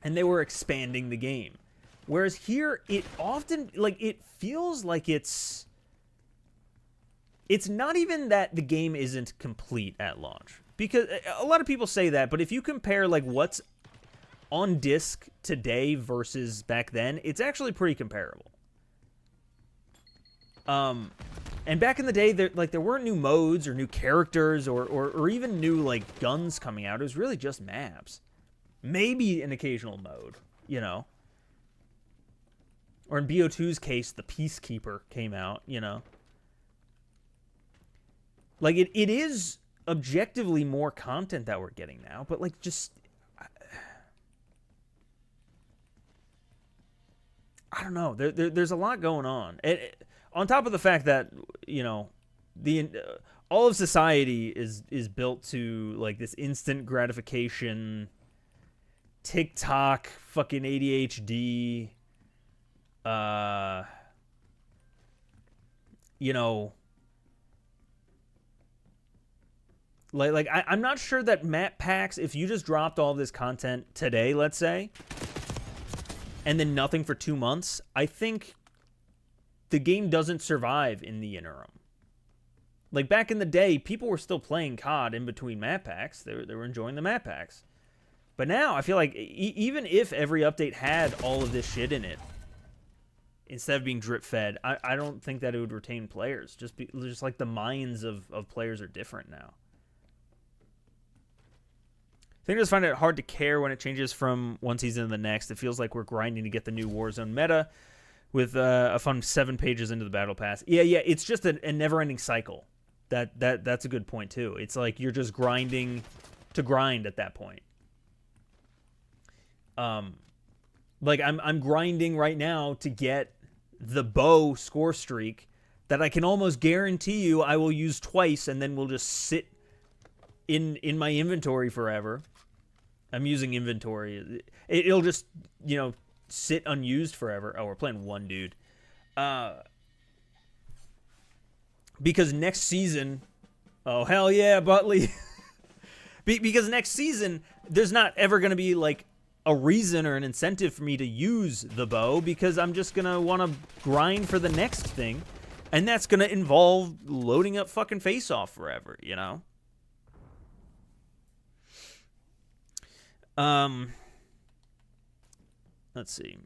And they were expanding the game. Whereas here, it often, like, it feels like it's not even that the game isn't complete at launch. Because a lot of people say that, but if you compare, like, what's on disc today versus back then, it's actually pretty comparable. And back in the day, there weren't new modes or new characters or even new, like, guns coming out. It was really just maps. Maybe an occasional mode, you know. Or in BO2's case, the Peacekeeper came out, you know. Like, it is objectively more content that we're getting now, but, like, just, I don't know. There's a lot going on. On top of the fact that, you know, all of society is built to, like, this instant gratification, TikTok, fucking ADHD, you know, like I'm not sure that map packs, if you just dropped all this content today, let's say, and then nothing for 2 months, I think the game doesn't survive in the interim. Like, back in the day, people were still playing COD in between map packs. They were enjoying the map packs. But now, I feel like even if every update had all of this shit in it, instead of being drip-fed, I don't think that it would retain players. Just like the minds of players are different now. think I just find it hard to care when it changes from one season to the next. It feels like we're grinding to get the new Warzone meta with a fun 7 pages into the battle pass. Yeah, it's just a never-ending cycle. That's a good point too. It's like you're just grinding to grind at that point. Like I'm grinding right now to get the bow score streak that I can almost guarantee you I will use twice and then will just sit in my inventory forever. I'm using inventory. It'll just, sit unused forever. Oh, we're playing one dude. Because next season, oh hell yeah, Butley. Because next season there's not ever going to be like a reason or an incentive for me to use the bow, because I'm just going to want to grind for the next thing, and that's going to involve loading up fucking Face Off forever, Let's see.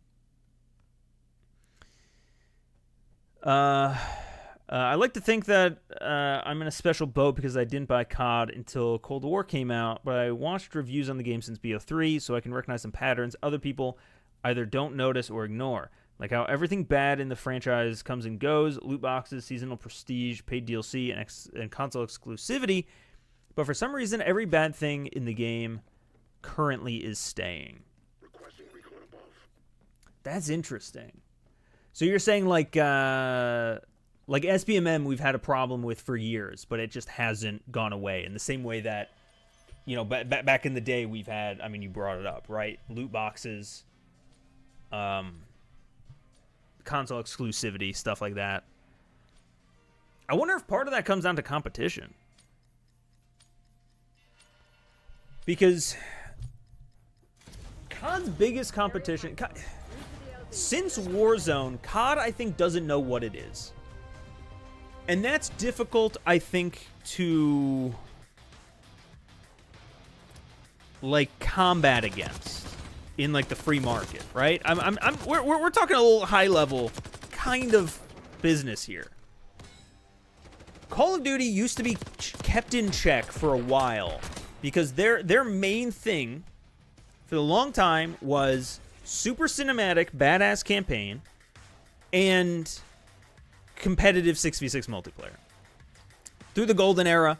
I like to think that I'm in a special boat because I didn't buy COD until Cold War came out, but I watched reviews on the game since BO3, so I can recognize some patterns other people either don't notice or ignore. Like how everything bad in the franchise comes and goes, loot boxes, seasonal prestige, paid DLC, and console exclusivity, but for some reason, every bad thing in the game currently is staying. That's interesting. So you're saying like SBMM we've had a problem with for years, but it just hasn't gone away in the same way that, back in the day we've had, you brought it up, right? Loot boxes, console exclusivity, stuff like that. I wonder if part of that comes down to competition. Because COD's biggest competition... Since Warzone, COD, I think, doesn't know what it is. And that's difficult, I think, to, combat against in, the free market, right? We're talking a little high-level kind of business here. Call of Duty used to be kept in check for a while because their main thing for a long time was super cinematic, badass campaign, and competitive 6v6 multiplayer. Through the golden era,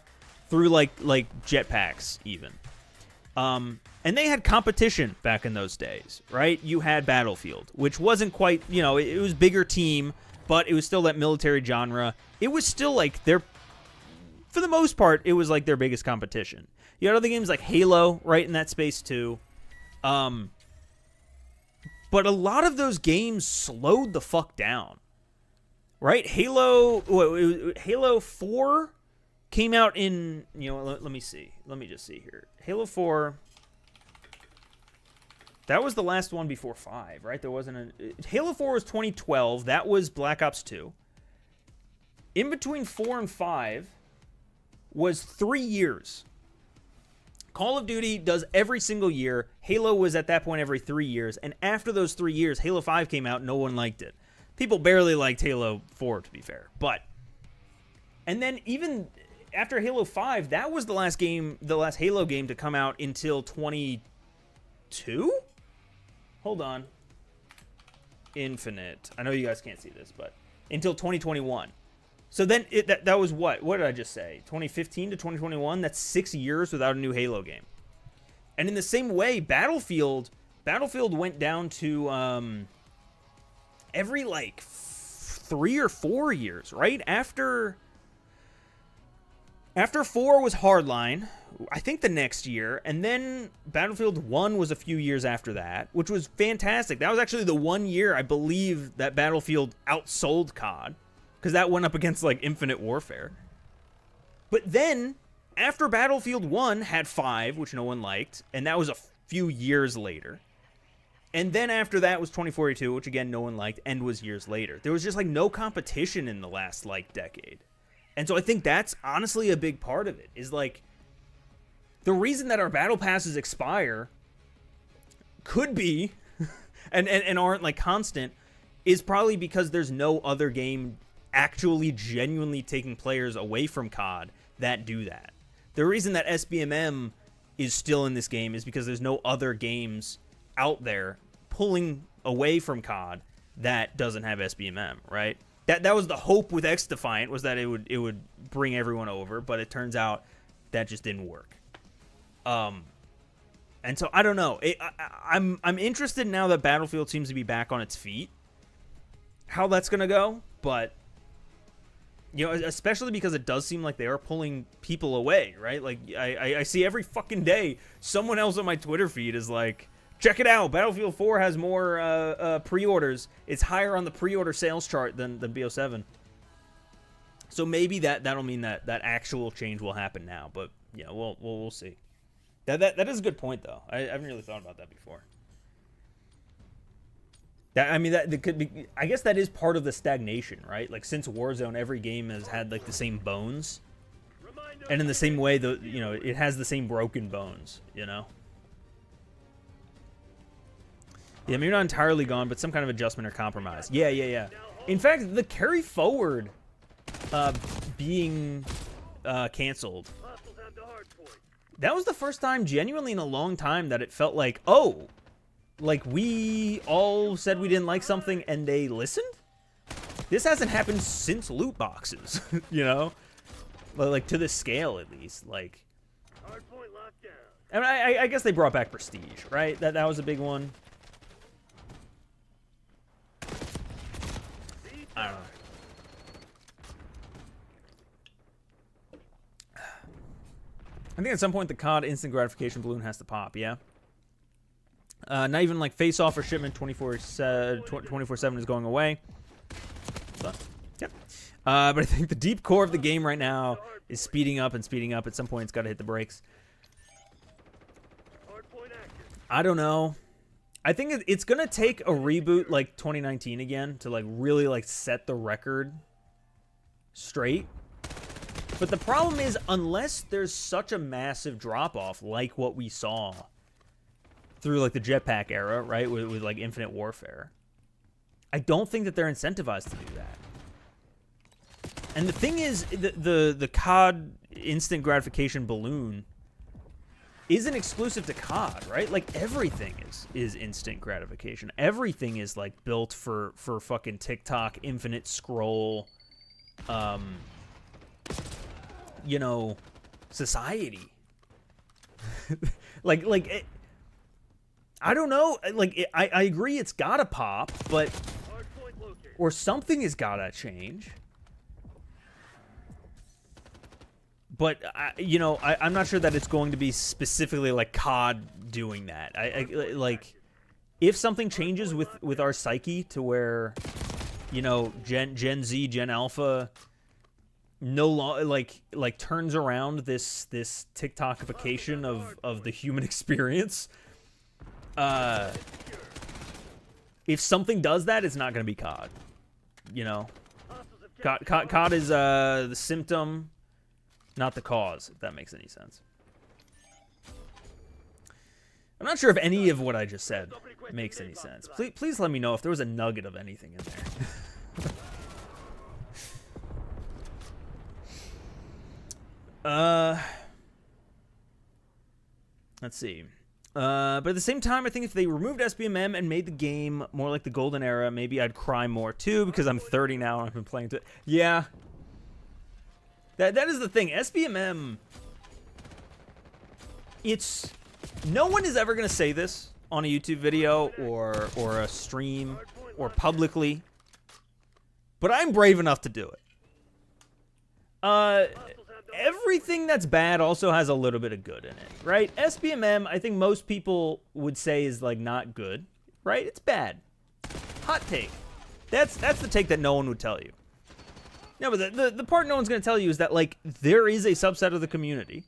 through like jetpacks even. And they had competition back in those days, right? You had Battlefield, which wasn't quite, it was bigger team, but it was still that military genre. It was still for the most part, it was their biggest competition. You had other games like Halo right in that space too. But a lot of those games slowed the fuck down, right? Halo 4 came out in, let me see. Let me just see here. Halo 4, that was the last one before 5, right? There wasn't Halo 4 was 2012. That was Black Ops 2. In between 4 and 5 was 3 years. Call of Duty does every single year. Halo was at that point every 3 years. And after those 3 years, Halo 5 came out. No one liked it. People barely liked Halo 4, to be fair. And then even after Halo 5, that was the last Halo game to come out until 22? Hold on. Infinite. I know you guys can't see this, but until 2021. So then that was what? What did I just say? 2015 to 2021? That's 6 years without a new Halo game. And in the same way, Battlefield went down to every 3 or 4 years, right? After 4 was Hardline, I think the next year, and then Battlefield 1 was a few years after that, which was fantastic. That was actually the 1 year, I believe, that Battlefield outsold COD. Because that went up against, Infinite Warfare. But then, after Battlefield 1 had 5, which no one liked, and that was a few years later. And then after that was 2042, which again, no one liked, and was years later. There was just, no competition in the last, decade. And so I think that's honestly a big part of it, is, the reason that our battle passes expire could be, and aren't, constant, is probably because there's no other game actually genuinely taking players away from COD that do that. The reason that SBMM is still in this game is because there's no other games out there pulling away from COD that doesn't have SBMM, right? That was the hope with X Defiant, was that it would bring everyone over, but it turns out that just didn't work. And so I don't know. I'm interested now that Battlefield seems to be back on its feet, how that's gonna go, but you know, especially because it does seem like they are pulling people away, right? Like I see every fucking day someone else on my Twitter feed is like, check it out, Battlefield 4 has more pre-orders. It's higher on the pre-order sales chart than BO7. So maybe that'll mean that actual change will happen now. But yeah, we'll see. That is a good point though. I haven't really thought about that before. That could be. I guess that is part of the stagnation, right? Like since Warzone, every game has had like the same bones, and in the same way, it has the same broken bones, you know. Yeah, maybe not entirely gone, but some kind of adjustment or compromise. Yeah. In fact, the carry forward being canceled, that was the first time genuinely in a long time that it felt like, oh, like we all said we didn't like something and they listened? This hasn't happened since loot boxes, you know? Like to this scale at least. Like, I mean, I guess they brought back Prestige, right? That was a big one. I don't know. I think at some point the COD instant gratification balloon has to pop, yeah? Not even like face-off or shipment 24/7 is going away. But, yep. But I think the deep core of the game right now is speeding up and speeding up. At some point it's got to hit the brakes. I don't know. I think it's going to take a reboot like 2019 again to like really like set the record straight. But the problem is, unless there's such a massive drop-off like what we saw through like the jetpack era, right, with like Infinite Warfare, I don't think that they're incentivized to do that. And the thing is, the COD instant gratification balloon isn't exclusive to COD, right? Like everything is instant gratification. Everything is like built for fucking TikTok, infinite scroll, you know, society. I don't know. Like, I agree it's gotta pop, but or something has gotta change. But I'm not sure that it's going to be specifically like COD doing that. I like if something changes with our psyche to where, you know, Gen Z, Gen Alpha no like turns around this TikTokification of the human experience. If something does that, it's not going to be COD. You know, COD is the symptom, not the cause. If that makes any sense. I'm not sure if any of what I just said makes any sense. Please let me know if there was a nugget of anything in there. Let's see. But at the same time, I think if they removed SBMM and made the game more like the golden era, maybe I'd cry more too, because I'm 30 now and I've been playing it. Yeah. That is the thing. SBMM, it's... No one is ever going to say this on a YouTube video or a stream or publicly, but I'm brave enough to do it. Everything that's bad also has a little bit of good in it, right? SBMM, I think most people would say is like not good, right? It's bad. Hot take. That's the take that no one would tell you. No, but the part no one's going to tell you is that like there is a subset of the community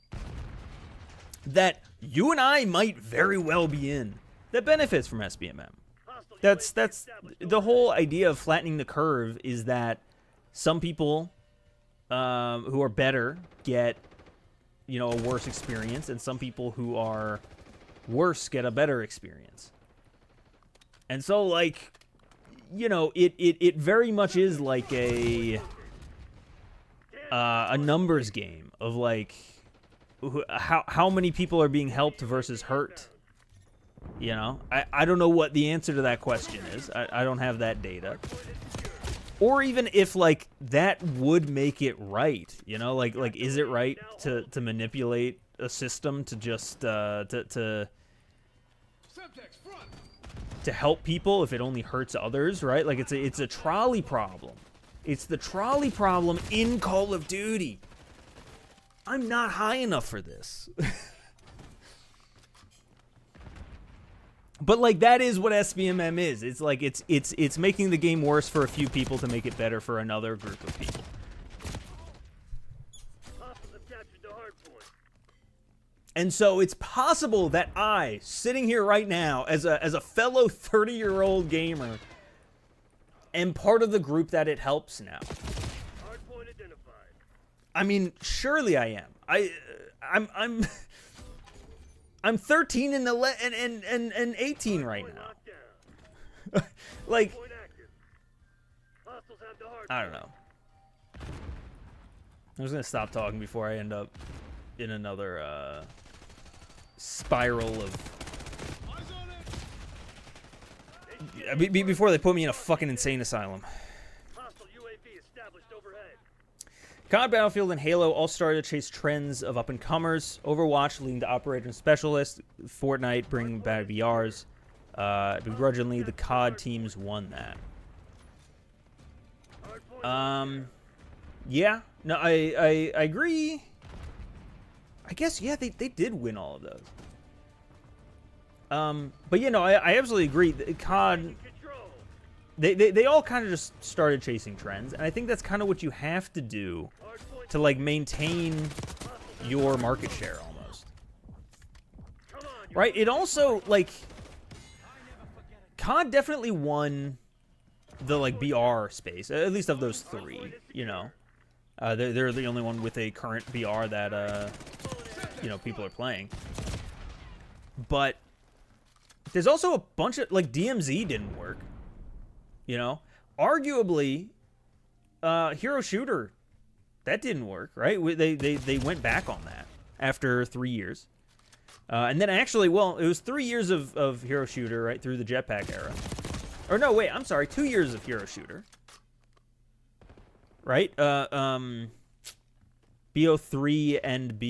that you and I might very well be in that benefits from SBMM. That's the whole idea of flattening the curve, is that some people who are better get, you know, a worse experience, and some people who are worse get a better experience. And so, like, you know, it very much is like a numbers game of like, how many people are being helped versus hurt. You know, I don't know what the answer to that question is. I don't have that data. Or even if, like, that would make it right. You know, like is it right to manipulate a system to just to help people if it only hurts others, right? Like it's a trolley problem. It's the trolley problem in Call of Duty. I'm not high enough for this. But like that is what SBMM is. It's like it's making the game worse for a few people to make it better for another group of people. And so it's possible that I, sitting here right now as a fellow 30-year-old gamer, am part of the group that it helps now. I mean, surely I am. I'm 13 and 18 right now. Like, I don't know. I'm just gonna stop talking before I end up in another spiral of. Before they put me in a fucking insane asylum. COD, Battlefield, and Halo all started to chase trends of up-and-comers. Overwatch leading to Operator and Specialist. Fortnite bringing back VRs. Begrudgingly, the COD teams won that. Yeah. No, I agree. I guess, yeah, they did win all of those. But, you know, I absolutely agree. COD... They all kind of just started chasing trends, and I think that's kind of what you have to do to, like, maintain your market share, almost. Right? It also, like, COD definitely won the, like, BR space, at least of those three, you know. They're the only one with a current BR that, you know, people are playing. But there's also a bunch of, like, DMZ didn't work. You know, arguably, Hero Shooter, that didn't work, right? They went back on that after 3 years. And then actually, well, it was 3 years of Hero Shooter, right, through the Jetpack era. Or no, wait, I'm sorry, 2 years of Hero Shooter. Right? BO3 and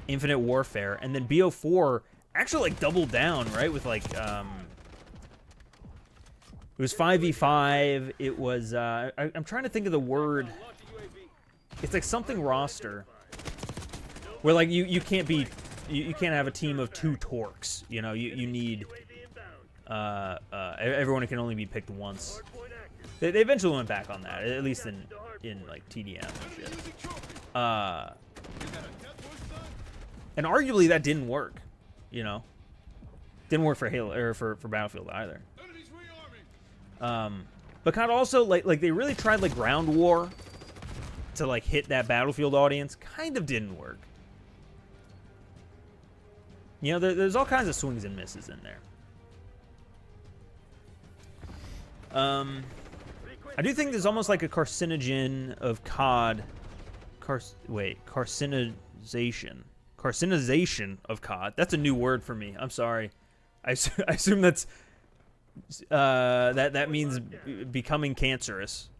Infinite Warfare. And then BO4 actually, like, doubled down, right, with, like, it was 5v5. It was, I'm trying to think of the word. It's like something roster. Where, like, you can't be, you can't have a team of 2 torques. You know, you need, everyone can only be picked once. They eventually went back on that, at least in like, TDM and shit. And arguably that didn't work, you know. Didn't work for Halo, or for Battlefield either. But kind of also, like they really tried, like, Ground War to, like, hit that Battlefield audience. Kind of didn't work. You know, there's all kinds of swings and misses in there. I do think there's almost like a carcinogen of COD. Carcinization. Carcinization of COD. That's a new word for me. I'm sorry. I assume that's... that means becoming cancerous.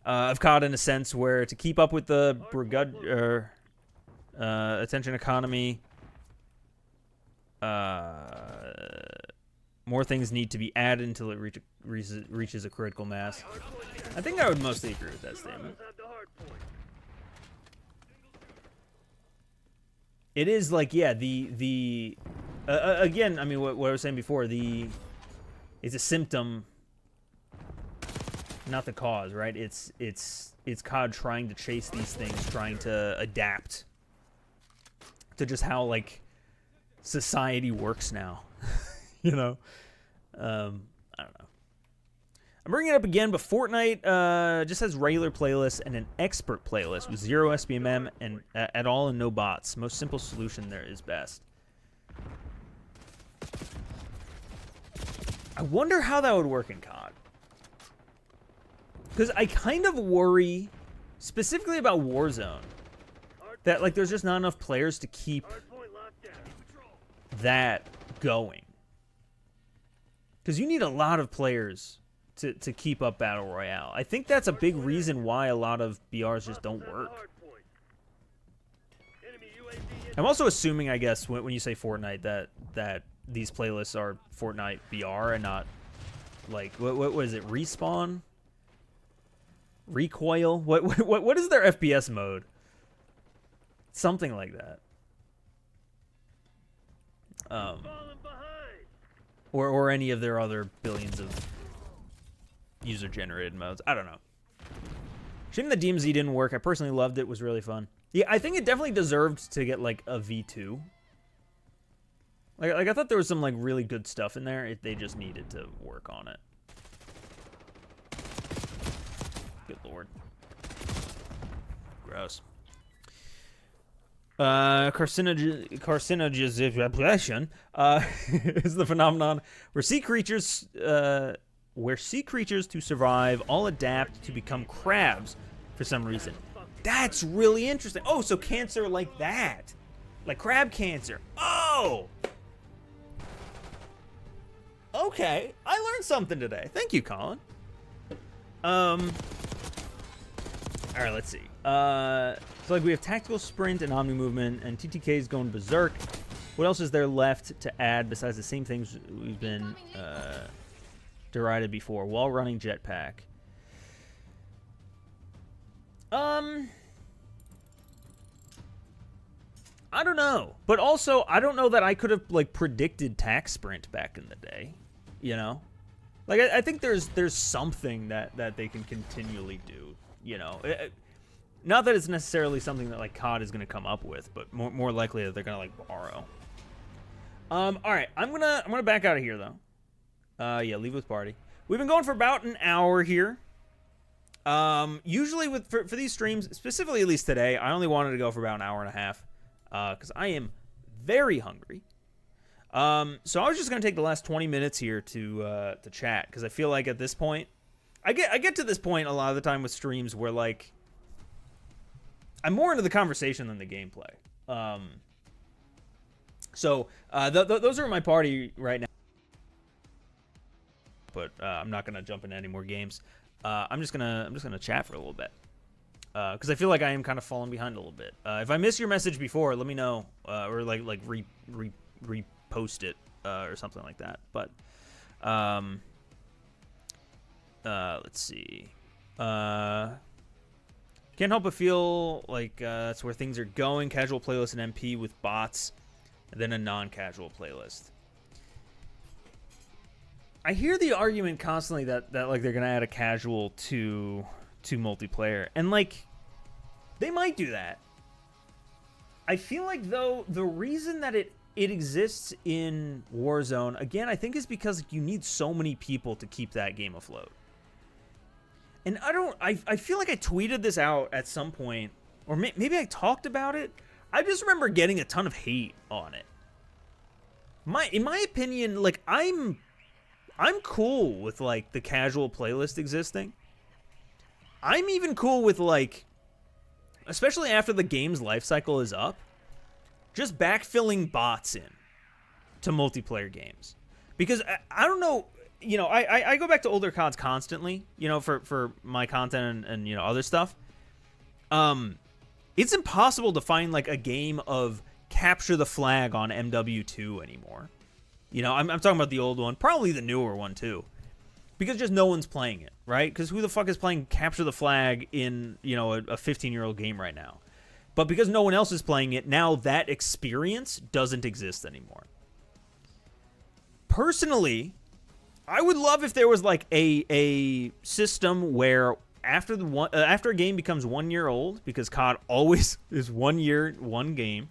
Of COD in a sense where to keep up with the attention economy, more things need to be added until it reaches a critical mass. I think I would mostly agree with that statement. It is like, yeah, again, I mean, what I was saying before, it's a symptom, not the cause, right? It's COD trying to chase these things, trying to adapt to just how, like, society works now. You know? I don't know. I'm bringing it up again, but Fortnite just has regular playlists and an expert playlist with 0 SBMM and at all and no bots. Most simple solution there is best. I wonder how that would work in COD. Because I kind of worry, specifically about Warzone, that like there's just not enough players to keep Hardpoint locked down. that going. Because you need a lot of players to keep up Battle Royale. I think that's a big reason why a lot of BRs just don't work. Hardpoint. Enemy UAV I'm also assuming, I guess, when you say Fortnite, that these playlists are Fortnite BR and not, like, what was it, Respawn? Recoil? What is their FPS mode? Something like that. falling behind. Or any of their other billions of user-generated modes. I don't know. Shame the DMZ didn't work. I personally loved it. It was really fun. Yeah, I think it definitely deserved to get, like, a V2. Like I thought there was some, like, really good stuff in there. They just needed to work on it. Good lord. Gross. Carcinogen is the phenomenon where sea creatures to survive all adapt to become crabs for some reason. That's really interesting. Oh, so cancer like that. Like crab cancer. Oh! Okay. I learned something today. Thank you, Colin. Alright, let's see. So like we have tactical sprint and omni movement, and TTK's going berserk. What else is there left to add besides the same things we've been derided before? Wall running, jetpack. I don't know, but also I don't know that I could have like predicted tac sprint back in the day. You know, like I think there's something that they can continually do. You know. Not that it's necessarily something that like COD is gonna come up with, but more likely that they're gonna like borrow. All right, I'm gonna back out of here though. Yeah, leave with party. We've been going for about an hour here. Usually for these streams, specifically at least today, I only wanted to go for about an hour and a half, because I am very hungry. So I was just gonna take the last 20 minutes here to chat, because I feel like at this point, I get to this point a lot of the time with streams where like. I'm more into the conversation than the gameplay. So those are my party right now. But I'm not gonna jump into any more games. I'm just gonna chat for a little bit because I feel like I am kind of falling behind a little bit. If I miss your message before, let me know or like repost it or something like that. But let's see. Can't help but feel like that's where things are going. Casual playlist and MP with bots, and then a non-casual playlist. I hear the argument constantly that like they're gonna add a casual to multiplayer, and like they might do that. I feel like though the reason that it exists in Warzone again, I think is because you need so many people to keep that game afloat. And I feel like I tweeted this out at some point, or maybe I talked about it. I just remember getting a ton of hate on it. In my opinion, like I'm cool with like the casual playlist existing. I'm even cool with like, especially after the game's life cycle is up, just backfilling bots in to multiplayer games. Because I don't know. You know, I go back to older CODs constantly, you know, for my content and you know, other stuff. It's impossible to find, like, a game of capture the flag on MW2 anymore. You know, I'm talking about the old one, probably the newer one, too. Because just no one's playing it, right? Because who the fuck is playing capture the flag in, you know, a 15-year-old game right now? But because no one else is playing it, now that experience doesn't exist anymore. Personally, I would love if there was like a system where after a game becomes 1 year old, because COD always is 1 year, one game,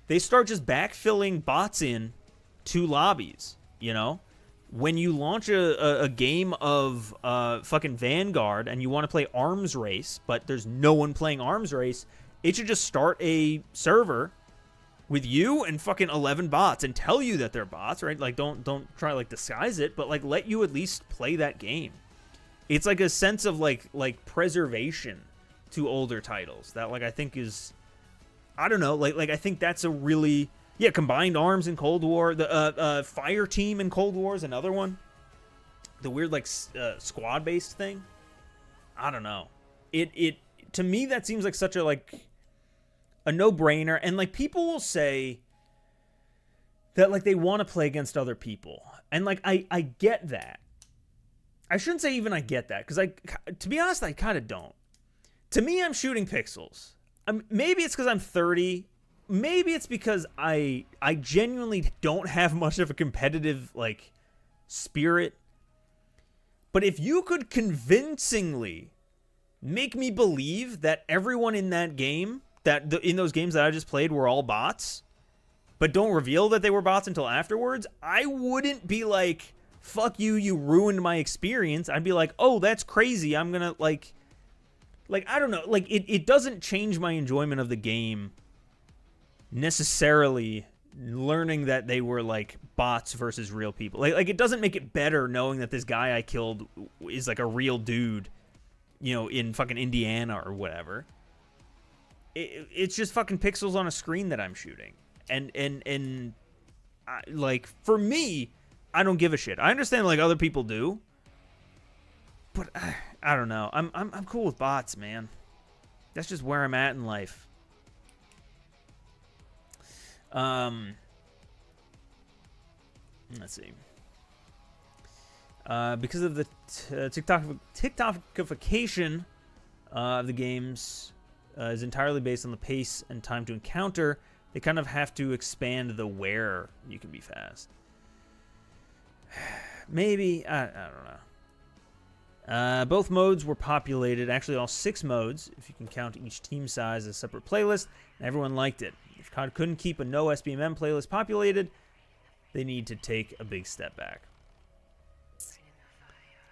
they start just backfilling bots in to lobbies. You know, when you launch a game of fucking Vanguard and you want to play Arms Race, but there's no one playing Arms Race, it should just start a server with you and fucking 11 bots and tell you that they're bots, right? Like, don't try to, like, disguise it, but, like, let you at least play that game. It's, like, a sense of, like preservation to older titles that, like, I think is I don't know. Like I think that's a really combined arms in Cold War. The fire team in Cold War is another one. The weird like squad based thing. I don't know. It to me that seems like such a no brainer. And like people will say that like they want to play against other people, and like I get that. I shouldn't say even I get that, because to be honest, I kind of don't. To me, I'm shooting pixels. Maybe it's because I'm 30. Maybe it's because I genuinely don't have much of a competitive like spirit. But if you could convincingly make me believe that everyone in that game, in those games that I just played, were all bots, but don't reveal that they were bots until afterwards, I wouldn't be like, fuck you, you ruined my experience. I'd be like, oh, that's crazy. I'm gonna like I don't know, like it doesn't change my enjoyment of the game necessarily, learning that they were like bots versus real people. Like it doesn't make it better knowing that this guy I killed is like a real dude, in fucking Indiana or whatever. It's just fucking pixels on a screen that I'm shooting. And like for me, I don't give a shit. I understand like other people do, but I don't know. I'm cool with bots, man. That's just where I'm at in life. Let's see. Because of the TikTokification of the games is entirely based on the pace and time to encounter, they kind of have to expand the where you can be fast. Maybe. I don't know. Both modes were populated. Actually, all 6 modes, if you can count each team size as a separate playlist, and everyone liked it. If COD couldn't keep a no SBMM playlist populated, they need to take a big step back.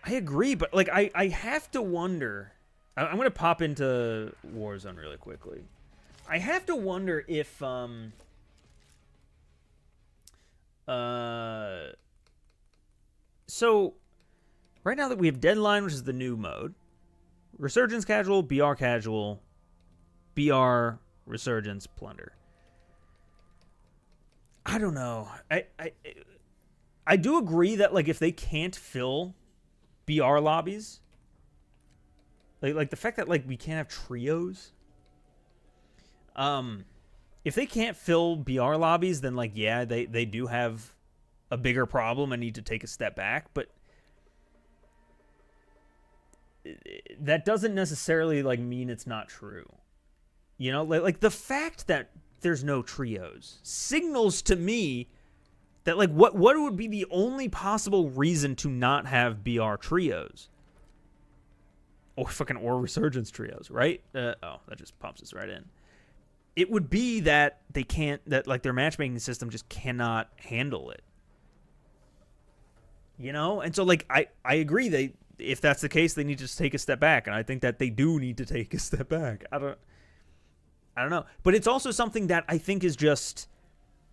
I agree, but like I have to wonder. I'm going to pop into Warzone really quickly. I have to wonder if so right now that we have Deadline, which is the new mode, Resurgence Casual, BR Casual, BR Resurgence Plunder. I don't know. I do agree that like if they can't fill BR lobbies, like the fact that like we can't have trios, if they can't fill BR lobbies, then like yeah, they do have a bigger problem and need to take a step back. But that doesn't necessarily like mean it's not true. Like the fact that there's no trios signals to me that like what would be the only possible reason to not have BR trios or Resurgence trios, right? That just pops us right in. It would be that they can't, that like their matchmaking system just cannot handle it. And so like I agree, if that's the case, they need to just take a step back, and I think that they do need to take a step back. I don't know, but it's also something that I think is just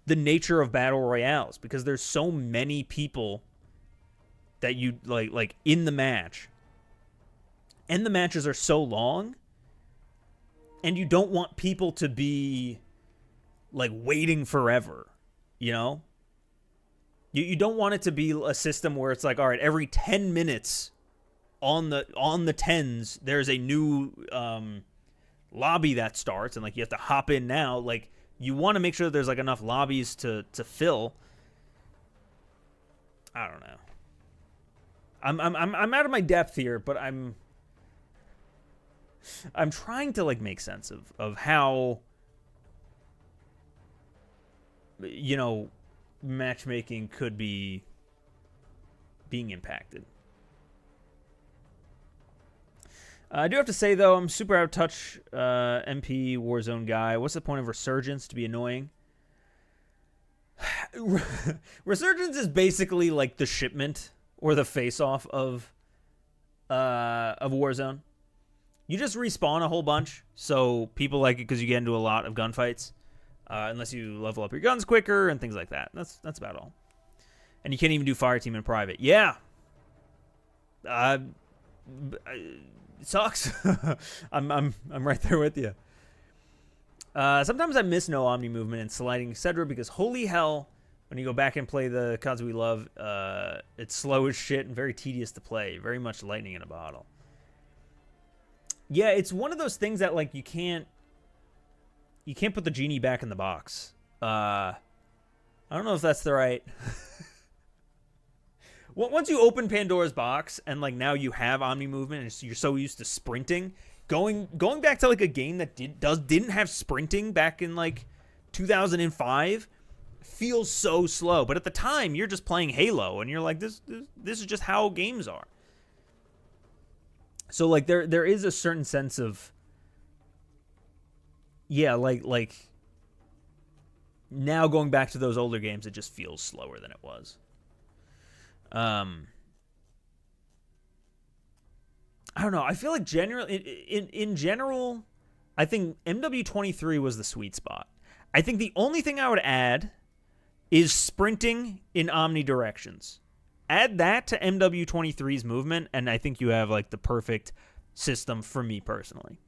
the nature of battle royales, because there's so many people that you like in the match, and the matches are so long, and you don't want people to be like waiting forever, You don't want it to be a system where it's like, all right, every 10 minutes on the 10s, there's a new lobby that starts, and like you have to hop in now. Like you want to make sure that there's like enough lobbies to fill. I don't know. I'm out of my depth here, but I'm trying to like make sense of how matchmaking could be being impacted. I do have to say, though, I'm super out of touch MP Warzone guy. What's the point of Resurgence to be annoying? Resurgence is basically like the shipment or the face-off of Warzone. You just respawn a whole bunch, so people like it because you get into a lot of gunfights. Unless you level up your guns quicker and things like that. That's about all. And you can't even do Fireteam in private. Yeah. It sucks. I'm right there with you. Sometimes I miss no Omni movement and sliding, etc. because holy hell, when you go back and play the CODs we love, it's slow as shit and very tedious to play. Very much lightning in a bottle. Yeah, it's one of those things that like you can't put the genie back in the box. I don't know if that's the right. Once you open Pandora's box and like now you have Omni movement and you're so used to sprinting, going back to like a game that didn't have sprinting back in like 2005 feels so slow. But at the time you're just playing Halo and you're like this is just how games are. So like there is a certain sense of like now going back to those older games, it just feels slower than it was. I don't know. I feel like in general, I think MW23 was the sweet spot. I think the only thing I would add is sprinting in omni directions. Add that to MW23's movement, and I think you have like the perfect system for me personally.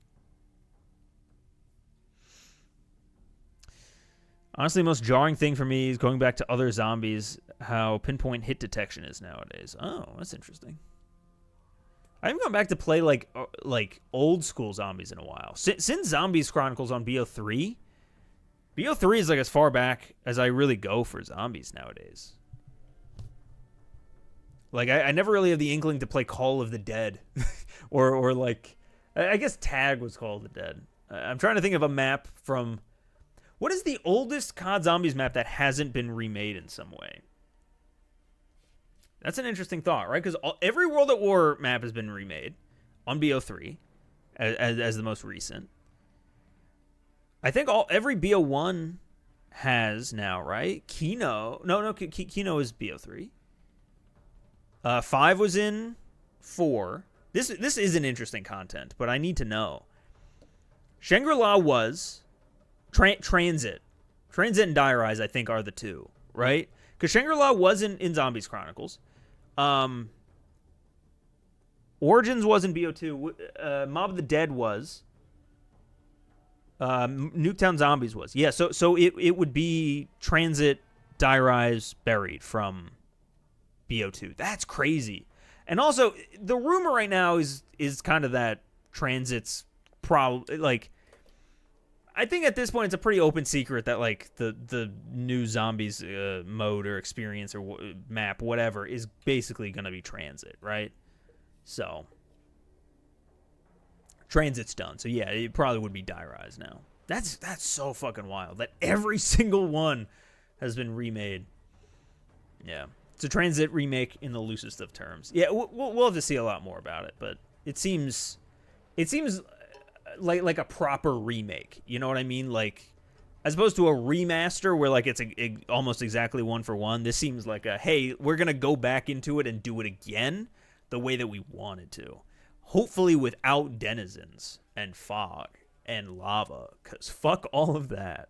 Honestly, the most jarring thing for me is going back to other zombies, how pinpoint hit detection is nowadays. Oh, that's interesting. I haven't gone back to play like old school zombies in a while. Since Zombies Chronicles on BO3, BO3 is like as far back as I really go for zombies nowadays. Like I never really have the inkling to play Call of the Dead, or like I guess Tag was Call of the Dead. I'm trying to think of a map from. What is the oldest COD Zombies map that hasn't been remade in some way? That's an interesting thought, right? Because every World at War map has been remade on BO3 as the most recent. I think every BO1 has now, right? Kino. No, Kino is BO3. 5 was in 4. This isn't interesting content, but I need to know. Shangri-La was... Transit and Die Rise, I think, are the two, right? Because Shangri-La wasn't in Zombies Chronicles. Origins was in BO2. Mob of the Dead was. Nuketown Zombies was. Yeah, so it would be Transit, Die Rise, Buried from BO2. That's crazy. And also, the rumor right now is kind of that Transit's probably, like... I think at this point it's a pretty open secret that like the new Zombies mode or experience or map, whatever, is basically going to be Transit, right? So Transit's done. So yeah, it probably would be Die Rise now. That's so fucking wild that every single one has been remade. Yeah, it's a Transit remake in the loosest of terms. Yeah, we'll have to see a lot more about it, but it seems like a proper remake, you know what I mean? Like, as opposed to a remaster where like it's almost exactly one for one. This seems like a, hey, we're gonna go back into it and do it again the way that we wanted to, hopefully without denizens and fog and lava, because fuck all of that.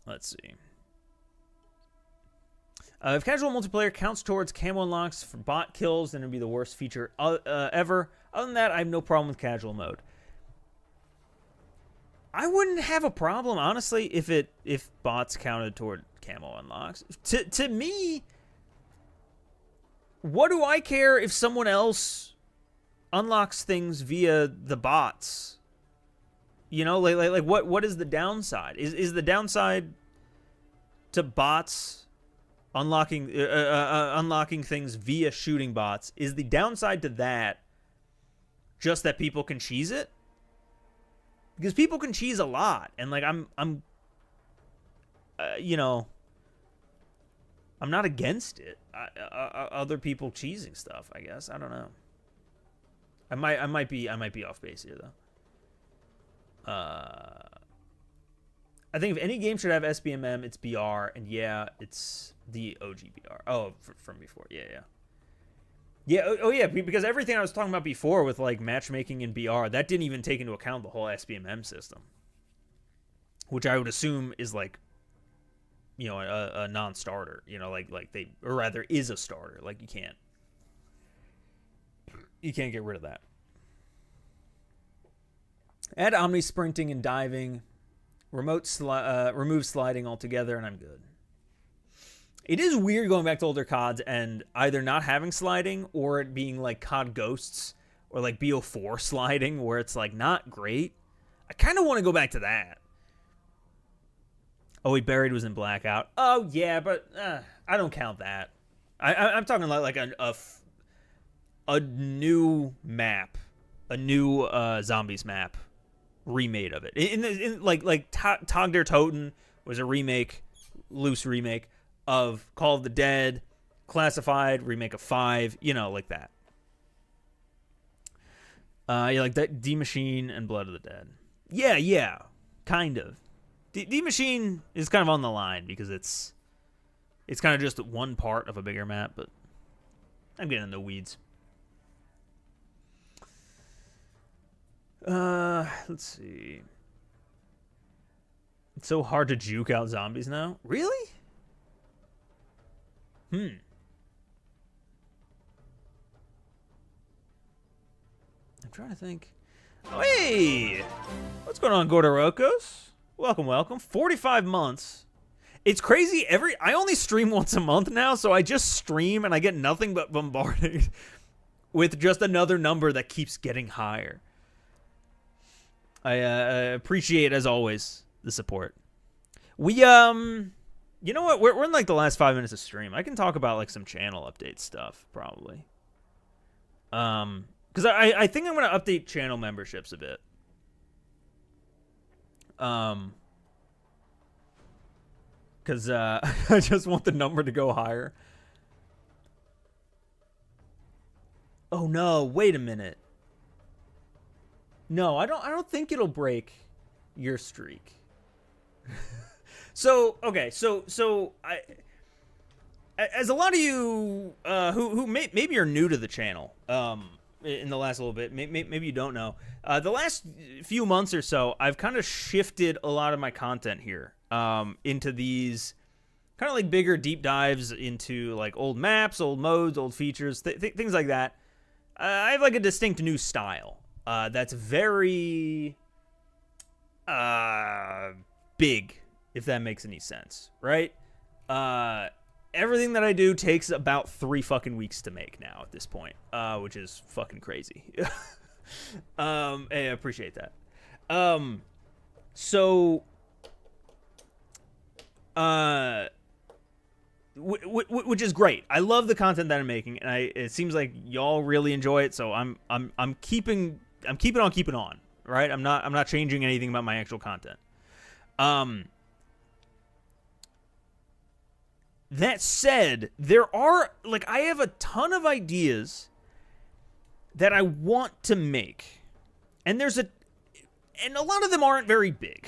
Let's see. If casual multiplayer counts towards camo unlocks for bot kills, then it'd be the worst feature ever. Other than that, I have no problem with casual mode. I wouldn't have a problem, honestly, if bots counted toward camo unlocks. To me, what do I care if someone else unlocks things via the bots? You know, like what is the downside? Is the downside to bots unlocking things via shooting bots, is the downside to that just that people can cheese it? Because people can cheese a lot, and like I'm you know, I'm not against it. Other people cheesing stuff, I guess. I don't know. I might be off base here though. I think if any game should have SBMM, it's BR, and yeah, it's the OG BR. Oh, from before. Yeah. Oh, yeah, because everything I was talking about before with, like, matchmaking in BR, that didn't even take into account the whole SBMM system. Which I would assume is, like, you know, a non-starter. You know, like they... Or rather, is a starter. Like, you can't... You can't get rid of that. Add omni sprinting and diving. Remove sliding altogether, and I'm good. It is weird going back to older CODs and either not having sliding or it being like COD Ghosts or like BO4 sliding where it's like not great. I kind of want to go back to that. Oh, he buried was in Blackout. Oh, yeah, but I don't count that. I'm talking like a new map, a new zombies map remade of it. Like Tag der Toten was a remake, loose remake of Call of the Dead, Classified, remake of 5, like that. Like that D Machine and Blood of the Dead. Yeah, kind of. D Machine is kind of on the line because it's kind of just one part of a bigger map, but I'm getting in the weeds. Let's see. It's so hard to juke out zombies now. Really? I'm trying to think. Oh, hey! What's going on, Gordorokos? Welcome. 45 months. It's crazy. I only stream once a month now, so I just stream and I get nothing but bombarded with just another number that keeps getting higher. I appreciate, as always, the support. We, you know what? We're in like the last 5 minutes of stream. I can talk about like some channel update stuff, probably. Because I think I'm going to update channel memberships a bit. Because I just want the number to go higher. Oh no! Wait a minute. No, I don't think it'll break your streak. So as a lot of you who maybe are new to the channel, in the last little bit, maybe you don't know, the last few months or so, I've kind of shifted a lot of my content here into these kind of like bigger deep dives into like old maps, old modes, old features, things like that. I have like a distinct new style that's very big, if that makes any sense, right? Everything that I do takes about 3 fucking weeks to make now at this point, which is fucking crazy. I appreciate that. Which is great. I love the content that I'm making, and it seems like y'all really enjoy it. So I'm keeping on. Right? I'm not changing anything about my actual content. That said, there are I have a ton of ideas that I want to make, and and a lot of them aren't very big.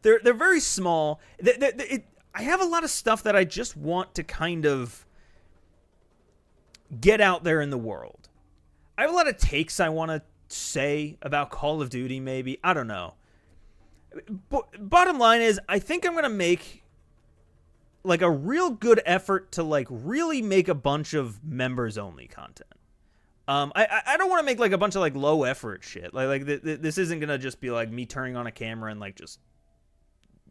they're very small. I have a lot of stuff that I just want to kind of get out there in the world. I have a lot of takes I want to say about Call of Duty, maybe. I don't know. Bottom line is, I think I'm going to make like a real good effort to like really make a bunch of members only content. I don't want to make like a bunch of like low effort shit. Like this isn't going to just be like me turning on a camera and like just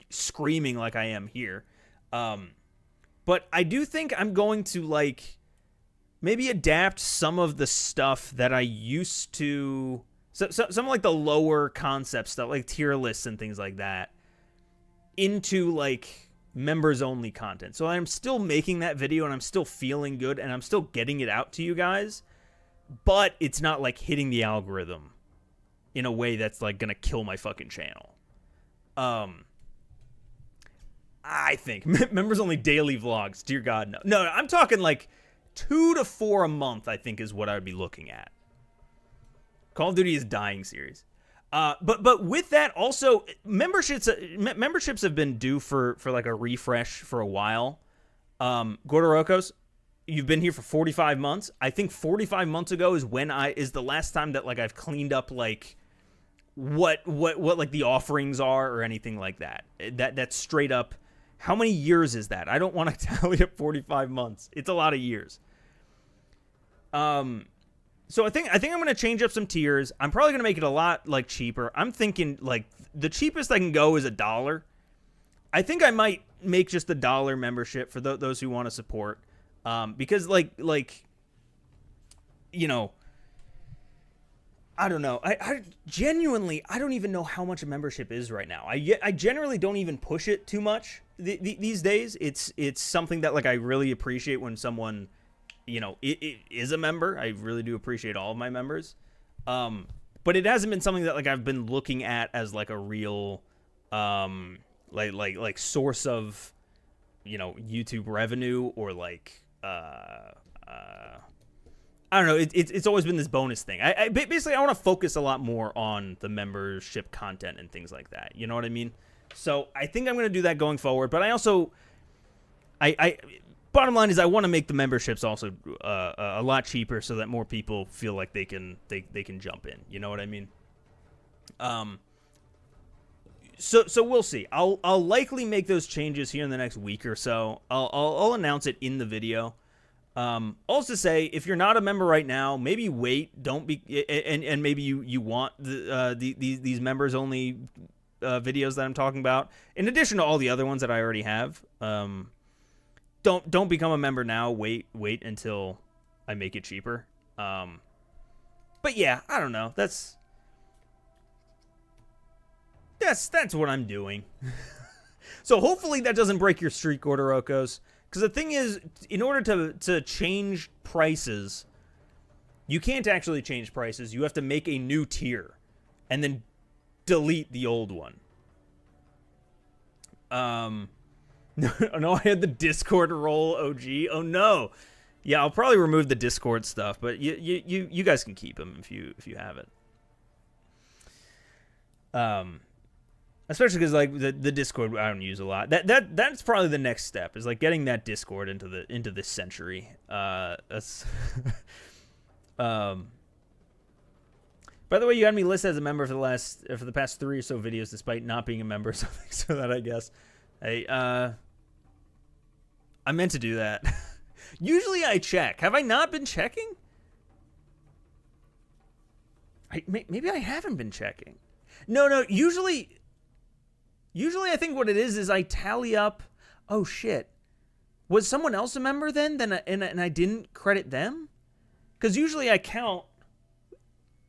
screaming like I am here. But I do think I'm going to like maybe adapt some of the stuff that I used to, some like the lower concept stuff, like tier lists and things like that, into like members only content. So I'm still making that video and I'm still feeling good and I'm still getting it out to you guys, but it's not like hitting the algorithm in a way that's like gonna kill my fucking channel. I think members only daily vlogs. Dear God, no. No, I'm talking like 2 to 4 a month, I think, is what I would be looking at. Call of Duty is dying series. But with that, also, memberships have been due for like a refresh for a while. Gordorokos, you've been here for 45 months. I think 45 months ago is the last time that like I've cleaned up like what like the offerings are or anything like that. That's straight up. How many years is that? I don't want to tally up 45 months. It's a lot of years. So I think I'm gonna change up some tiers. I'm probably gonna make it a lot like cheaper. I'm thinking like the cheapest I can go is $1. I think I might make just the $1 membership for those who want to support, because like you know, I don't know. I genuinely I don't even know how much a membership is right now. I generally don't even push it too much these days. It's something that like I really appreciate when someone, you know, it is a member. I really do appreciate all of my members. But it hasn't been something that like I've been looking at as like a real like source of, you know, YouTube revenue or like I don't know. It's always been this bonus thing. I basically I want to focus a lot more on the membership content and things like that. You know what I mean? So I think I'm going to do that going forward. But I also, bottom line is I want to make the memberships also a lot cheaper so that more people feel like they can jump in. You know what I mean? So we'll see. I'll likely make those changes here in the next week or so. I'll announce it in the video. Also say, if you're not a member right now, maybe wait. Don't be, and maybe you want these members only videos that I'm talking about, in addition to all the other ones that I already have. Don't become a member now. Wait until I make it cheaper. But yeah, I don't know. That's what I'm doing. So hopefully that doesn't break your streak, Orderokos. Because the thing is, in order to change prices, you can't actually change prices. You have to make a new tier and then delete the old one. No, I had the Discord role, OG. Oh no. Yeah, I'll probably remove the Discord stuff, but you guys can keep them if you have it. Especially because like the Discord I don't use a lot. That's probably the next step, is like getting that Discord into this century. That's by the way, you had me listed as a member for the past 3 or so videos, despite not being a member. So thanks for that, I guess. Hey, I meant to do that. Usually I check. Have I not been checking? Maybe I haven't been checking. No. Usually I think what it is I tally up. Oh shit, was someone else a member then? And I didn't credit them? Because usually I count,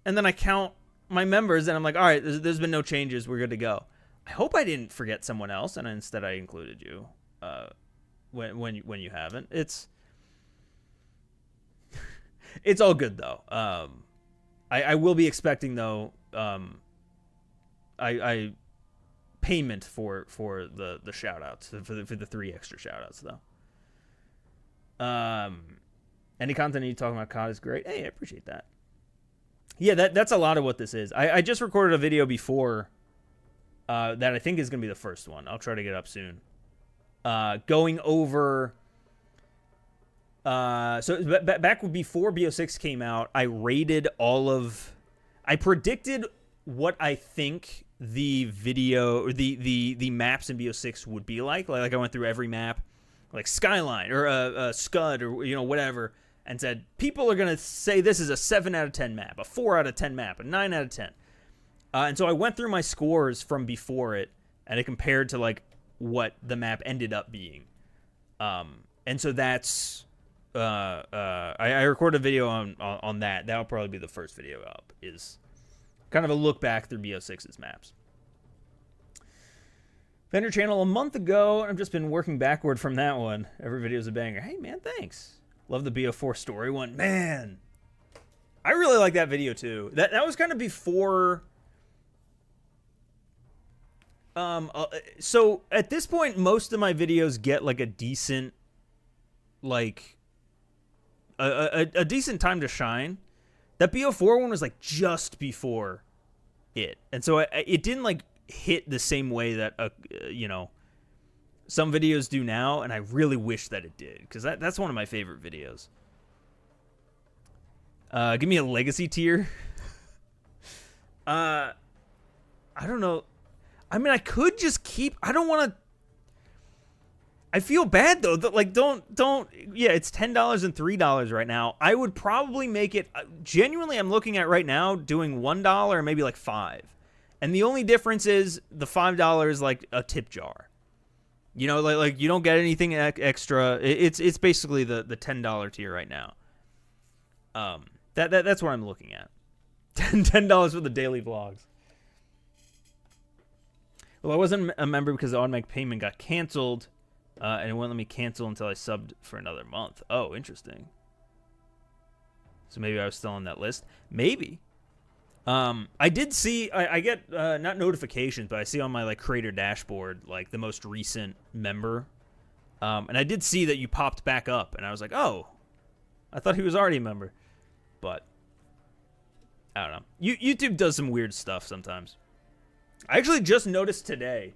and then I count my members, and I'm like, all right, there's been no changes. We're good to go. I hope I didn't forget someone else, and instead I included you. When you haven't, it's all good though. I will be expecting though. I payment for the shout outs, for the 3 extra shout outs though. Any content you talking about COD is great. Hey, I appreciate that. Yeah, that's a lot of what this is. I just recorded a video before that I think is gonna be the first one. I'll try to get up soon. Going over so back before BO6 came out, I predicted what I think the video or the maps in BO6 would be like I went through every map, like Skyline or Scud or whatever, and said people are gonna say this is a 7 out of 10 map, a 4 out of 10 map, a 9 out of 10. And so I went through my scores from before it, and I compared to like what the map ended up being. And so that's I recorded a video on that. That'll probably be the first video up, is kind of a look back through BO6's maps. Vendor channel a month ago. I've just been working backward from that one. Every video's a banger. Hey, man, thanks. Love the BO4 story one. Man, I really like that video, too. That was kind of before... so, at this point, most of my videos get, like, a decent... Like... A decent time to shine. That BO4 one was like just before it, and so it didn't like hit the same way that some videos do now, and I really wish that it did, because that's one of my favorite videos. Give me a legacy tier. I don't know. I mean, I could just keep. I I feel bad though. Like, don't. Yeah, it's $10 and $3 right now. I would probably make it. Genuinely, I'm looking at right now doing $1 or maybe like $5, and the only difference is the $5 is like a tip jar. You know, like you don't get anything extra. It's basically the $10 tier right now. That's what I'm looking at. $10 for the daily vlogs. Well, I wasn't a member because the automatic payment got canceled. And it wouldn't let me cancel until I subbed for another month. Oh, interesting. So maybe I was still on that list. Maybe. I did see, I get, not notifications, but I see on my, like, creator dashboard, like, the most recent member. And I did see that you popped back up. And I was like, oh, I thought he was already a member. But, I don't know. YouTube does some weird stuff sometimes. I actually just noticed today.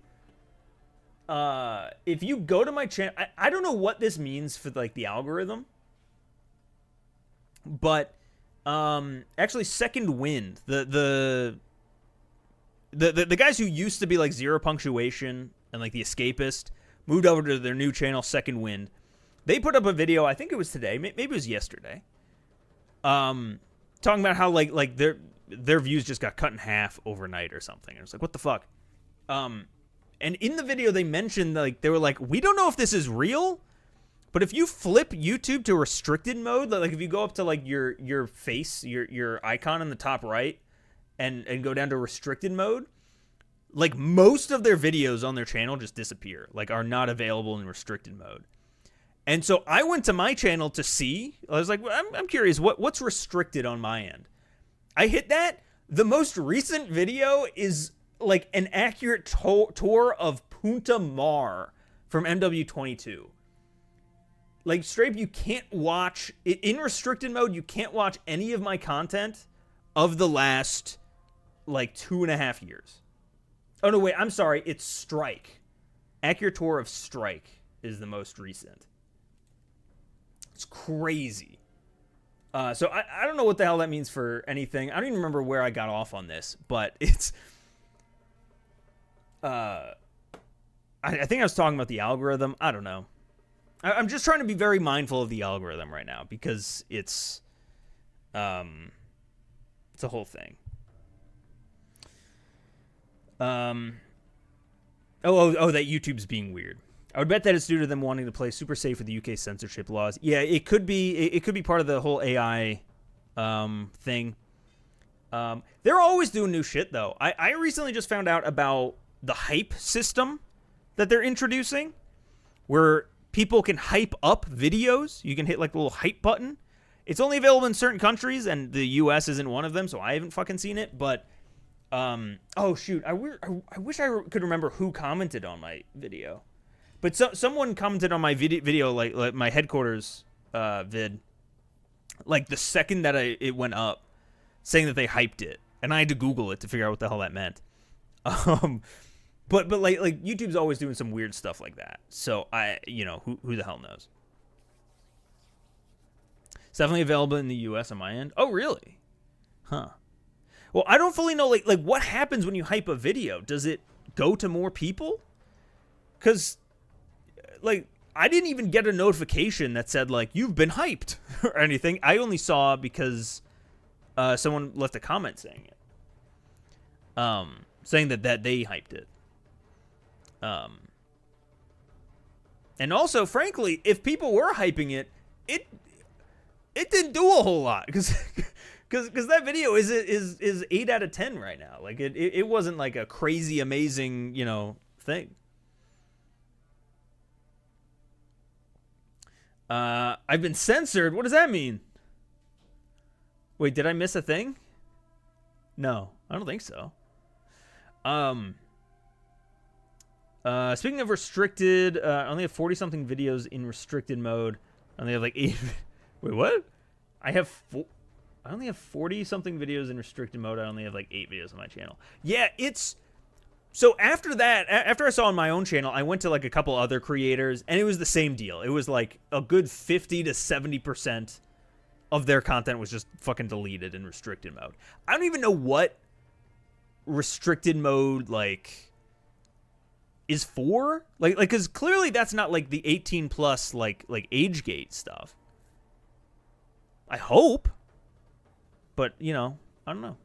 If you go to my channel, I don't know what this means for like the algorithm, but actually Second Wind, the guys who used to be like Zero Punctuation and like The Escapist moved over to their new channel Second Wind. They put up a video, I think it was today, maybe it was yesterday, talking about how like their views just got cut in half overnight or something. And it's like, what the fuck? And in the video, they mentioned, like, they were like, we don't know if this is real, but if you flip YouTube to restricted mode, like if you go up to, like, your face, your icon in the top right, and go down to restricted mode, like, most of their videos on their channel just disappear, like, are not available in restricted mode. And so I went to my channel to see. I was like, well, I'm curious, what's restricted on my end? I hit that. The most recent video is like an accurate tour of Punta Mar from MW22. Like, straight, you can't watch in restricted mode. You can't watch any of my content of the last like 2.5 years. Oh no, wait, I'm sorry. It's Strike. Accurate tour of Strike is the most recent. It's crazy. So I don't know what the hell that means for anything. I don't even remember where I got off on this, but it's. I think I was talking about the algorithm. I don't know. I'm just trying to be very mindful of the algorithm right now because it's a whole thing. That YouTube's being weird. I would bet that it's due to them wanting to play super safe with the UK censorship laws. Yeah, it could be. It could be part of the whole AI thing. They're always doing new shit, though. I recently just found out about the hype system that they're introducing, where people can hype up videos. You can hit like the little hype button. It's only available in certain countries, and the US isn't one of them, so I haven't fucking seen it. But, oh shoot, I wish I could remember who commented on my video. But someone commented on my video, like my headquarters vid, like the second that it went up, saying that they hyped it, and I had to Google it to figure out what the hell that meant. But like YouTube's always doing some weird stuff like that. So who the hell knows? It's definitely available in the US on my end. Oh, really? Huh. Well, I don't fully know like what happens when you hype a video. Does it go to more people? Cuz like I didn't even get a notification that said like you've been hyped or anything. I only saw because someone left a comment saying it. Saying that they hyped it. And also, frankly, if people were hyping it, it didn't do a whole lot because that video is 8 out of 10 right now. Like it wasn't like a crazy amazing thing. I've been censored. What does that mean? Wait, did I miss a thing? No, I don't think so. Speaking of restricted, I only have 40-something videos in restricted mode. I only have like 8. Wait, what? I only have 40-something videos in restricted mode. I only have like 8 videos on my channel. Yeah, it's... So after that, after I saw on my own channel, I went to like a couple other creators, and it was the same deal. It was like a good 50 to 70% of their content was just fucking deleted in restricted mode. I don't even know what restricted mode like is for. Like, because clearly that's not like the 18 plus like age gate stuff. I hope, but you know, I don't know.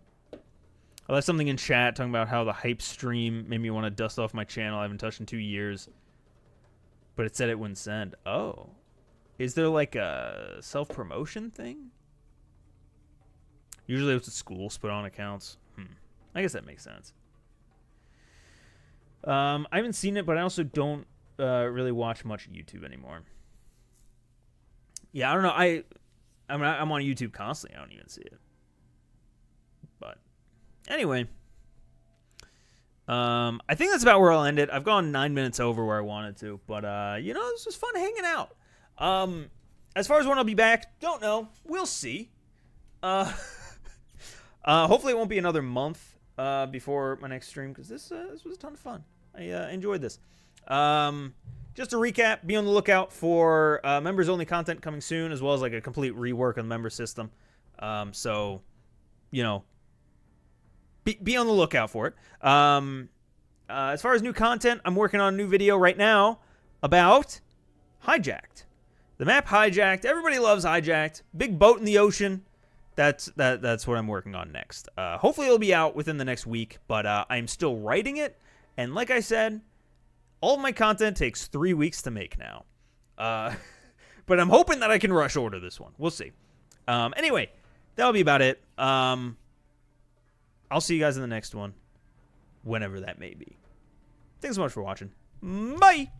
I left something in chat talking about how the hype stream made me want to dust off my channel I haven't touched in 2 years, but it said it wouldn't send. Oh, is there like a self-promotion thing? Usually it's a school split on accounts. I guess that makes sense. I haven't seen it, but I also don't really watch much YouTube anymore. Yeah, I don't know. I'm on YouTube constantly. I don't even see it. But anyway, I think that's about where I'll end it. I've gone 9 minutes over where I wanted to, but you know, this was fun hanging out. As far as when I'll be back, don't know. We'll see. Hopefully it won't be another month before my next stream, because this was a ton of fun. I enjoyed this. Just to recap, be on the lookout for members-only content coming soon, as well as like a complete rework of the member system. So, you know, be on the lookout for it. As far as new content, I'm working on a new video right now about Hijacked. The map Hijacked. Everybody loves Hijacked. Big boat in the ocean. That's what I'm working on next. Hopefully it'll be out within the next week, but I'm still writing it. And like I said, all of my content takes 3 weeks to make now. But I'm hoping that I can rush order this one. We'll see. Anyway, that'll be about it. I'll see you guys in the next one, whenever that may be. Thanks so much for watching. Bye!